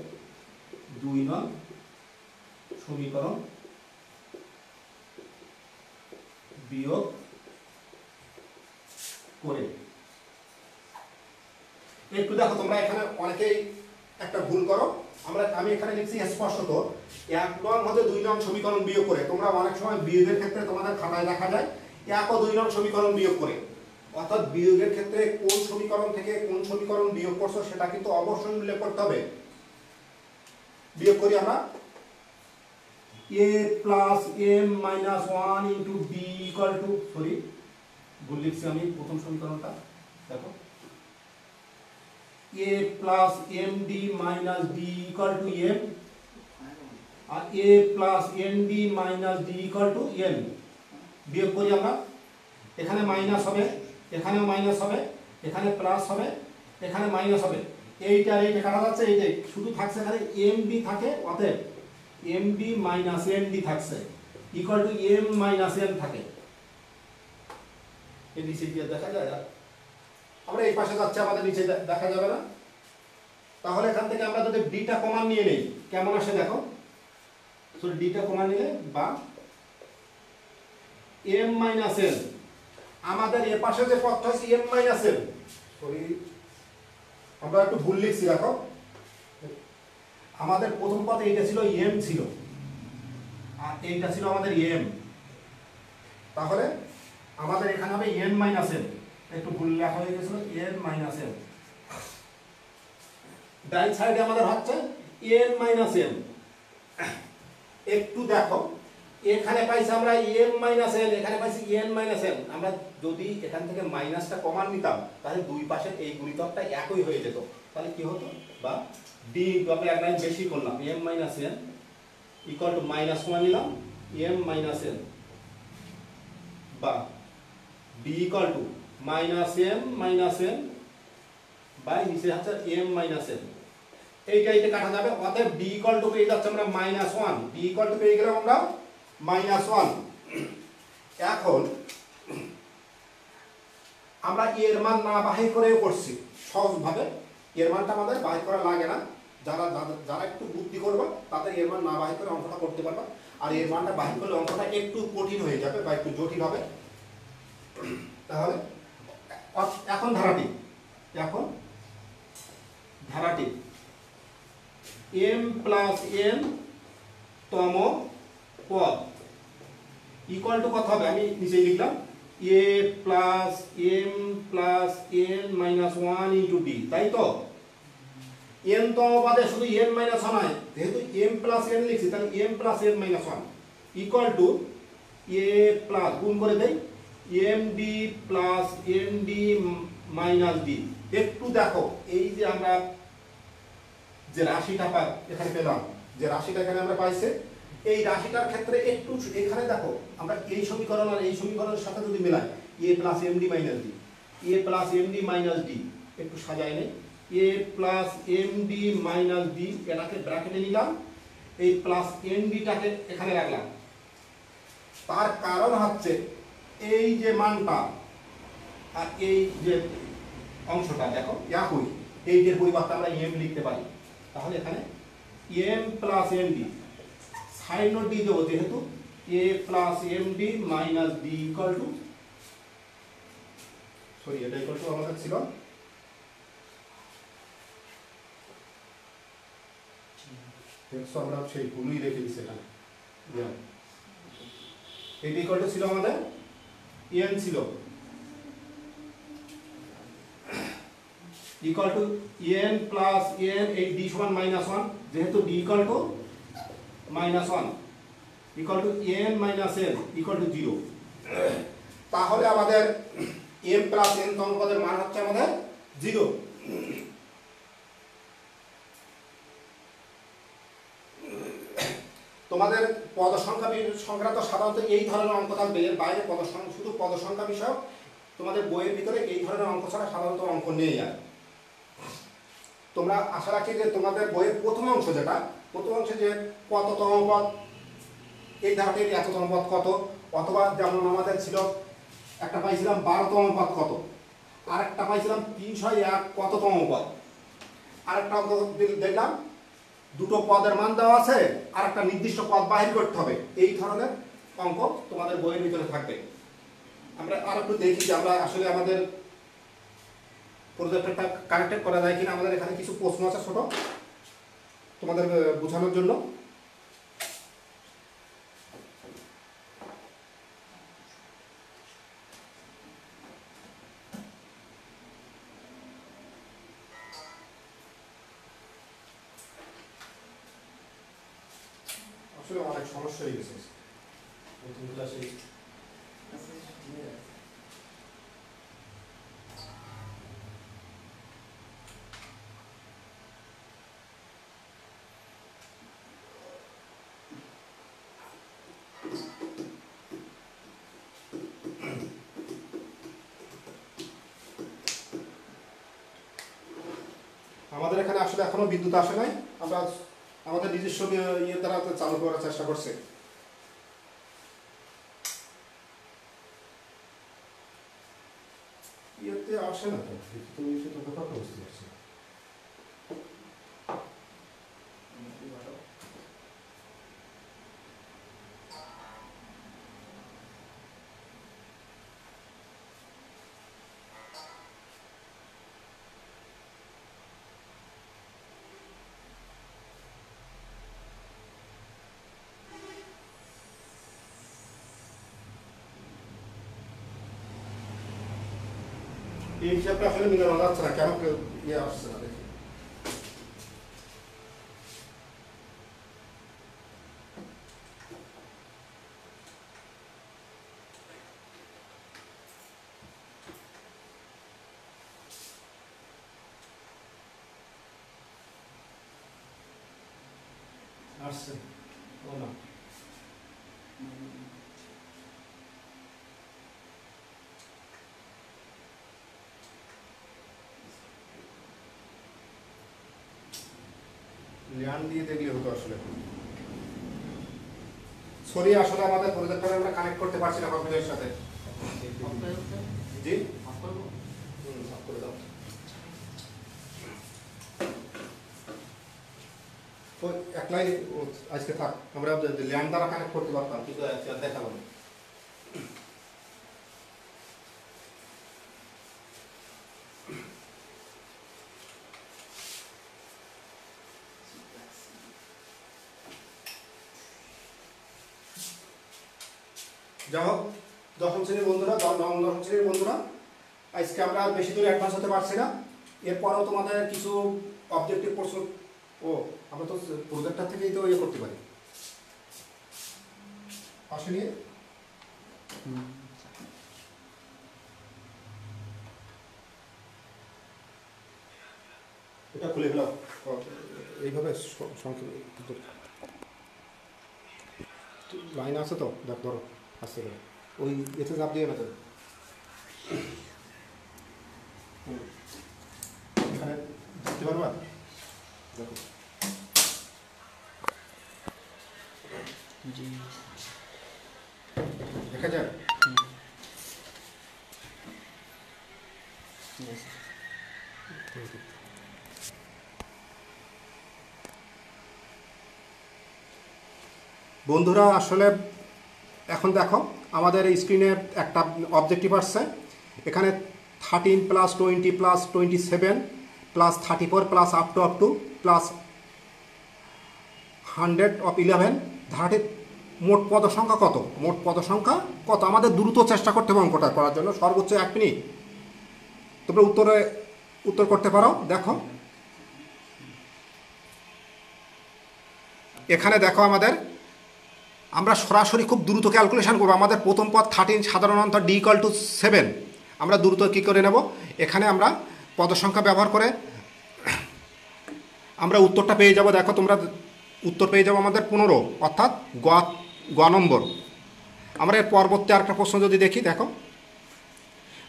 S1: 2 নং সমীকরণ বিয়োগ করে একটু দেখো, তোমরা এখানে অনেকেই একটা ভুল করো। আমি এখানে লিখছি স্পষ্টত 1 নং হতে 2 নং সমীকরণ বিয়োগ করে। তোমরা অনেক সময় বিয়োগের ক্ষেত্রে তোমাদের খাতায় দেখা যায় 1 ও 2 নং সমীকরণ বিয়োগ করে। অর্থাৎ বিয়োগের ক্ষেত্রে কোন সমীকরণ থেকে কোন সমীকরণ বিয়োগ করছো সেটা কিন্তু অবশ্যই উল্লেখ করতে হবে। বিয়োগ করি আমরা a plus m minus 1 into b equal to, sorry ভুল লিখছি আমি প্রথম সমীকরণটা, দেখো a plus md minus d equal to m, আর a plus nd minus d equal to n। বিয়োগ করি আমরা, এখানে মাইনাস হবে, এখানেও মাইনাস হবে, এখানে প্লাস হবে, এখানে মাইনাস হবে, এইটা আর এইটা কাটা যাচ্ছে, এইটাই শুধু থাকছে এখানে md থাকে, অতএব md মাইনাস nd থাকছে equal to m minus n থাকে। এই নিচে দিয়ে দেখা যায় না, আমরা এই পাশে যাচ্ছে, আমাদের নিচে দেখা যাবে না। তাহলে এখান থেকে আমরা যদি ডিটা কমন নিয়ে নেই কেমন আসে দেখো, সো ডিটা কমন নিলে বা m মাইনাস n, আমাদের এ পাশে যে পদটা আছে m মাইনাস n, সরি আমরা একটু ভুল লিখছি, দেখো আমাদের প্রথম পদে এইটা ছিল m ছিল, আর এইটা ছিল আমাদের m, তাহলে আমাদের এখানে হবে n মাইনাস n, একটু ভুল লেখা হয়ে গেছিল n মাইনাস n, ডাইন সাইডে আমাদের হচ্ছে n মাইনাস n। একটু দেখো এখানে পাইছি আমরা m মাইনাস n, এখানে পাইছি n মাইনাস n, আমরা যদি এখান থেকে মাইনাসটা কমান নিতাম তাহলে দুই পাশের এই গুণিতকটা একই হয়ে যেত, তাহলে কি হতো, বা d আমরা এক লাইন বেশি করলাম m minus n equal to minus common নিলাম m মাইনাস n, বা d equal to minus m minus n by নিচে হচ্ছে m মাইনাস n, এইটা এইটা কাটা যাবে, অতএব d ইকুয়াল টু পেয়ে যাচ্ছে আমরা মাইনাস 1, d ইকুয়াল টু পেয়ে গেলাম আমরা মাইনাস 1। এখন আমরা এর মান না বাহির করেও করছি সহজভাবে, এর মানটা আমাদের বাহির করা লাগে না, যারা যারা একটু বুদ্ধি করবে তাদের এর মান না বাহির করে অঙ্কটা করতে পারবে, আর এর মানটা বাহির করলে অঙ্কটা একটু কঠিন হয়ে যাবে বা একটু জটিল হবে। তাহলে এখন ধারাটি, এখন ধারাটি m প্লাস n তম পদ ইকুয়াল টু কত হবে, আমি নিচে লিখলাম a plus m plus n minus 1 into d, তাই তো n তম পদে শুধু n মাইনাস 1 নয়, যেহেতু m প্লাস n লিখছি তাহলে m plus n minus 1 equal to a plus গুণ করে দেই md plus nd minus d। একটু দেখো এই যে আমরা যে রাশিটা এখানে পেলাম, যে রাশিটা এখানে আমরা পাইছে, এই রাশিটার ক্ষেত্রে একটু এখানে দেখো আমরা এই সমীকরণ আর এই সমীকরণের সাথে যদি মেলাই a plus md minus d, a plus md minus d, একটু সাজাই নেই a plus md minus d, এটাকে ব্র্যাকেটে নিলাম, এই প্লাস ndটাকে এখানে রাখলাম। তার কারণ হচ্ছে এই যে মানটা আর এই যে অংশটা দেখো একই, এই যে পরিবর্তে আমরা m লিখতে পারি, তাহলে এখানে m plus md sign note দিয়ে দেবো, যেহেতু a plus md minus d equal to, sorry এটা ইকুয়াল টু আমাদের ছিল দেখছো আমরা সেই ভুলই রেখে দিচ্ছি এখানে, এটা ইকুয়াল টু ছিল আমাদের n ছিল equal to n plus n, এই d সমান মাইনাস 1, যেহেতু d equal to minus 1 equal to n minus n equal two 0, তাহলে আমাদের m প্লাস n তম পদের মান হচ্ছে আমাদের 0। তোমাদের পদ সংখ্যা সংক্রান্ত সাধারণত এই ধরনের অঙ্ক থাকবে, এর বাইরে শুধু পদ সংখ্যা বিষয়ক তোমাদের বইয়ের ভিতরে এই ধরনের অঙ্ক ছাড়া সাধারণত অঙ্ক নেই। আর তোমরা আশা রাখি যে তোমাদের বইয়ের প্রথম অংশ, যেটা প্রথম অংশে যে কততম পদ, এই ধারাটির এততম পদ কত, অথবা যেমন আমাদের ছিল একটা পাইছিলাম 12তম পদ কত, আর একটা পাইছিলাম 301 কততম পদ, আর একটা অঙ্ক দেখলাম দুটো পদের মান দেওয়া আছে আর একটা নির্দিষ্ট পদ বাহির করতে হবে, এই ধরনের অঙ্ক তোমাদের বইয়ের ভিতরে থাকবে। আমরা আর একটু দেখি যে আমরা আসলে আমাদের প্রজেক্টরটা কানেক্টেড করা যায় কিনা। আমাদের এখানে কিছু প্রশ্ন আছে ছোট তোমাদের বোঝানোর জন্য। আসলে অনেক সমস্যা হয়ে গেছে প্রথম ক্লাসে। আমাদের এখানে আসলে এখনো বিদ্যুৎ আসে নাই, আমরা আমাদের নিজস্ব ইয়ে দ্বারা চালু করার চেষ্টা করছে। ইয়েতে আসে না তো, তুমি সেটা ব্যাপারটা বুঝতে পারছি না। এই হিসাবটা আসলে মিলানো যাচ্ছে না, কেন ইয়ে আসছে না দেখি। আসছে ও না, ল্যান্ড দিয়ে দেখলে হতো আসলে। সরি আসলে আমাদের প্রজেক্টরে আমরা কানেক্ট করতে পারছি না কম্পিউটারের সাথে। জি অফ করে দাও। তো একলাই আজকে থাক, আমরা ল্যান্ড দ্বারা কানেক্ট করতে পারতাম, কিন্তু দেখাবো না। যাই হোক, দশম শ্রেণীর বন্ধুরা, দশম শ্রেণীর বন্ধুরা, আজকে আমরা আর বেশি দূর অ্যাডভান্স হতে পারছি না। এরপরেও তোমাদের কিছু অবজেক্টিভ প্রশ্ন, ও আমরা তো প্রজেক্টর থেকেই তো ইয়ে করতে পারি। পাশে নিয়ে এটা খুলে ফেলাও এইভাবে লাইন আছে তো, দেখ ধরো আসতে করে ওই এতে চাপ দিয়ে না তো, এখানে দেখতে পারবা, দেখো
S3: জি
S1: দেখা যায়। বন্ধুরা আসলে এখন দেখো আমাদের স্ক্রিনে একটা অবজেক্টিভ আসছে, এখানে 13 + 20 + 27 + 34 + আপ টু প্লাস 111 ধারাটির মোট পদ সংখ্যা কত? মোট পদ সংখ্যা কত? আমাদের দ্রুত চেষ্টা করতে হবে অঙ্কটা করার জন্য, সর্বোচ্চ 1 মিনিট। তোমরা উত্তর করতে পারো। দেখো এখানে দেখো আমরা সরাসরি খুব দ্রুত ক্যালকুলেশন করবো। আমাদের প্রথম পদ 13, সাধারণত d = 7। আমরা দ্রুত কী করে নেব, এখানে আমরা পদ সংখ্যা ব্যবহার করে আমরা উত্তরটা পেয়ে যাব। দেখো তোমরা উত্তর পেয়ে যাবো আমাদের 15, অর্থাৎ গ নম্বর। আমরা এর পরবর্তী আরেকটা প্রশ্ন যদি দেখি, দেখো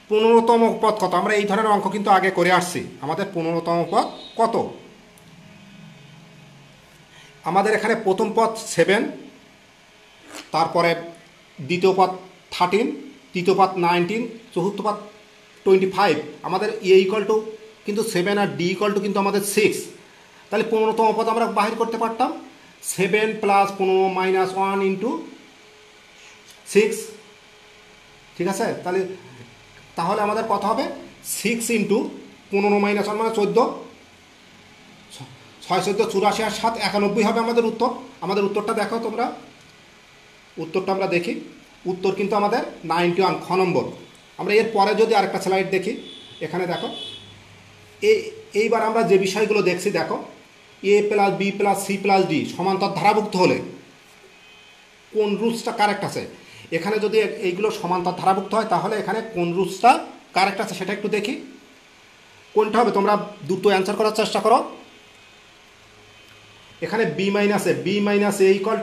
S1: 15তম পদ কত? আমরা এই ধরনের অঙ্ক কিন্তু আগে করে আসছি। আমাদের 15তম পদ কত? আমাদের এখানে প্রথম পদ 7, তারপরে দ্বিতীয় পদ 13, তৃতীয় পদ 19, চতুর্থ পদ 25। আমাদের = কিন্তু 7 আর d = কিন্তু আমাদের 6। তাহলে 15তম পদ আমরা বাহির করতে পারতাম 7 + 15 - 1 × 6। ঠিক আছে, তাহলে আমাদের কত হবে? 6 × 15 - 1 মানে 14, 6 × 14 84 আর 7 91 হবে আমাদের উত্তর। আমাদের উত্তরটা দেখো তোমরা, উত্তরটা আমরা দেখি। উত্তর কিন্তু আমাদের 91, খ নম্বর। আমরা এর পরে যদি আরেকটা স্লাইড দেখি, এখানে দেখো এইবার আমরা যে বিষয়গুলো দেখছি, দেখো a + b + c + d সমান্তর ধারাভুক্ত হলে কোন রুলসটা কারেক্ট আছে। এখানে যদি এইগুলো সমান্তর ধারাভুক্ত হয় তাহলে এখানে কোন রুলসটা কারেক্ট আছে সেটা একটু দেখি। কোনটা হবে তোমরা দ্রুত অ্যান্সার করার চেষ্টা করো। এখানে B minus A equal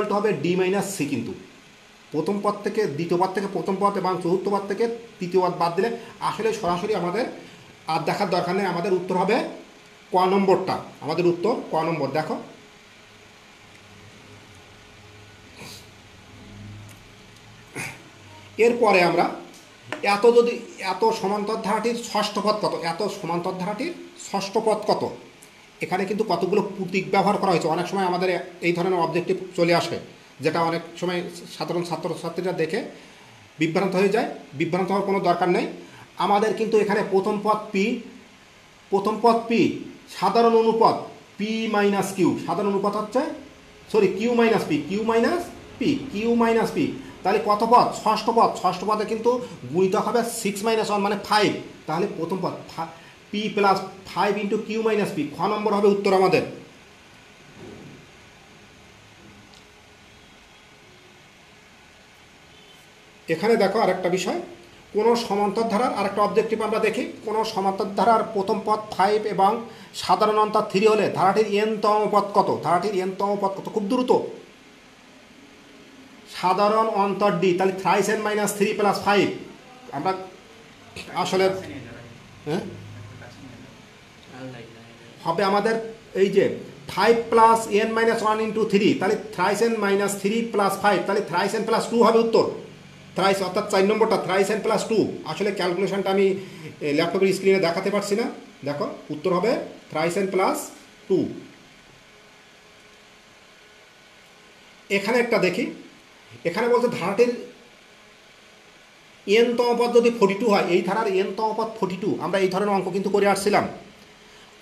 S1: to হবে ডি মাইনাস সি, কিন্তু প্রথম পদ থেকে দ্বিতীয় পদ থেকে প্রথম পদ এবং চতুর্থ পদ থেকে তৃতীয় পদ বাদ দিলে আসলে সরাসরি আমাদের আর দেখার দরকার নেই, আমাদের উত্তর হবে ক নম্বরটা। আমাদের উত্তর ক নম্বর। দেখো এরপরে আমরা এত সমান্তর ধারাটির ষষ্ঠ পদ কত, সমান্তর ধারাটির ষষ্ঠ পদ কত, এখানে কিন্তু কতগুলো প্রতীক ব্যবহার করা হয়েছে। অনেক সময় আমাদের এই ধরনের অবজেক্টিভ চলে আসে, যেটা অনেক সময় সাধারণ ছাত্রছাত্রীরা দেখে বিভ্রান্ত হয়ে যায়। বিভ্রান্ত হওয়ার কোনো দরকার নেই। আমাদের কিন্তু এখানে প্রথম পদ পি সাধারণ অনুপাত পি মাইনাস কিউ, সাধারণ অনুপাত হচ্ছে কিউ মাইনাস পি। তাহলে কত পদ? ষষ্ঠ পদে কিন্তু গুণিতক হবে 6-1 মানে 5। তাহলে প্রথম পদ P plus 5 into Q minus P, খ নম্বর হবে উত্তর আমাদের। এখানে দেখো আরেকটা বিষয়, কোনো সমান্তর ধারার আরেকটা অবজেক্টিভ আমরা দেখি। কোনো সমান্তর ধারার প্রথম পদ 5 এবং সাধারণ অন্তর 3 হলে ধারাটির n-তম পদ কত? খুব দ্রুত। সাধারণ অন্তর ডি, তাহলে থ্রাইস n মাইনাস 3 প্লাস 5 আমরা আসলে হবে আমাদের এই যে 5 প্লাস n মাইনাস 1 ইন্টু 3, তাহলে থ্রাইস n মাইনাস 3 প্লাস 5, তাহলে থ্রাইস n প্লাস 2 হবে উত্তর। থ্রাইস অর্থাৎ 4 নম্বরটা থ্রাইস n প্লাস 2। আসলে ক্যালকুলেশনটা আমি ল্যাপটপের স্ক্রিনে দেখাতে পারছি না। দেখো উত্তর হবে থ্রাইস n প্লাস 2। এখানে একটা দেখি, এখানে বলছে ধারাটির n-তম পদ যদি 42 হয়, এই ধারার n-তম পদ 42, আমরা এই ধরনের অঙ্ক কিন্তু করে আসছিলাম।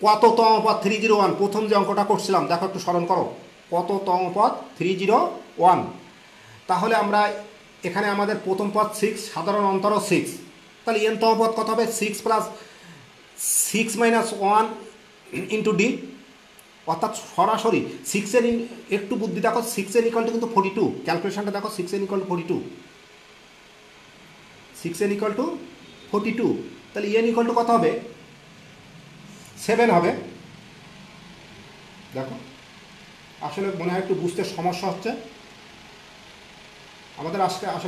S1: কততম পদ? 301, প্রথম যে অঙ্কটা করছিলাম দেখো একটু স্মরণ করো, কততম পদ? 301। তাহলে আমরা এখানে আমাদের প্রথম পদ 6, সাধারণ অন্তরও 6, তাহলে n-তম পদ কত হবে? 6 প্লাস 6 মাইনাস 1 ইন্টু ডি, অর্থাৎ সরাসরি 6-এর একটু বুদ্ধি দেখো, 6-এর ইকুয়াল টু কিন্তু 42, ক্যালকুলেশনটা দেখো, 6-এর ইকুয়াল টু 42, 6-এর ইকুয়াল টু 42, তাহলে n ইকুয়াল টু কত হবে? 7 হবে। দেখো আসলে মনে হয় একটু বুঝতে সমস্যা হচ্ছে আমাদের।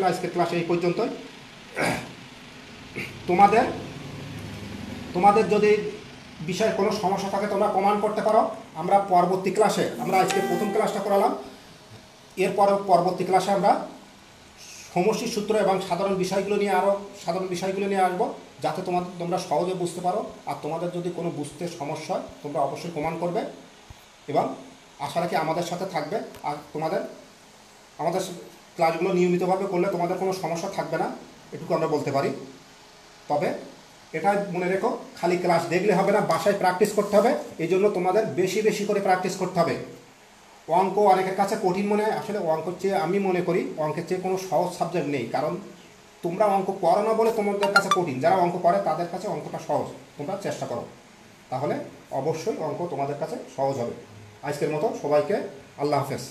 S1: আজকের ক্লাসে এই পর্যন্তই। তোমাদের যদি বিষয়ে কোনো সমস্যা থাকে তোমরা কমেন্ট করতে পারো। আমরা পরবর্তী ক্লাসে, আমরা আজকে প্রথম ক্লাসটা করালাম, এরপর পরবর্তী ক্লাসে আমরা সমষ্টির সূত্র এবং সাধারণ বিষয়গুলো নিয়ে আসবো, যাতে তোমরা সহজে বুঝতে পারো। আর তোমাদের যদি কোনো বুঝতে সমস্যা হয় তোমরা অবশ্যই কমেন্ট করবে, এবং আশা রাখি আমাদের সাথে থাকবে। আর আমাদের ক্লাসগুলো নিয়মিতভাবে করলে তোমাদের কোনো সমস্যা থাকবে না, এটুকু আমরা বলতে পারি। তবে এটা মনে রেখো, খালি ক্লাস দেখলে হবে না, বাসায় প্র্যাকটিস করতে হবে। এই জন্য তোমাদের বেশি বেশি করে প্র্যাকটিস করতে হবে। অঙ্ক অনেকের কাছে কঠিন মনে হয়, আসলে অঙ্কের চেয়ে আমি মনে করি অঙ্কের চেয়ে কোনো সহজ সাবজেক্ট নেই। কারণ তোমরা অঙ্ক করো না বলে তোমাদের কাছে কঠিন, যারা অঙ্ক করে তাদের কাছে অঙ্কটা সহজ। তোমরা চেষ্টা করো, তাহলে অবশ্যই অঙ্ক তোমাদের কাছে সহজ হবে। আজকের মতো সবাইকে আল্লাহ হাফেজ।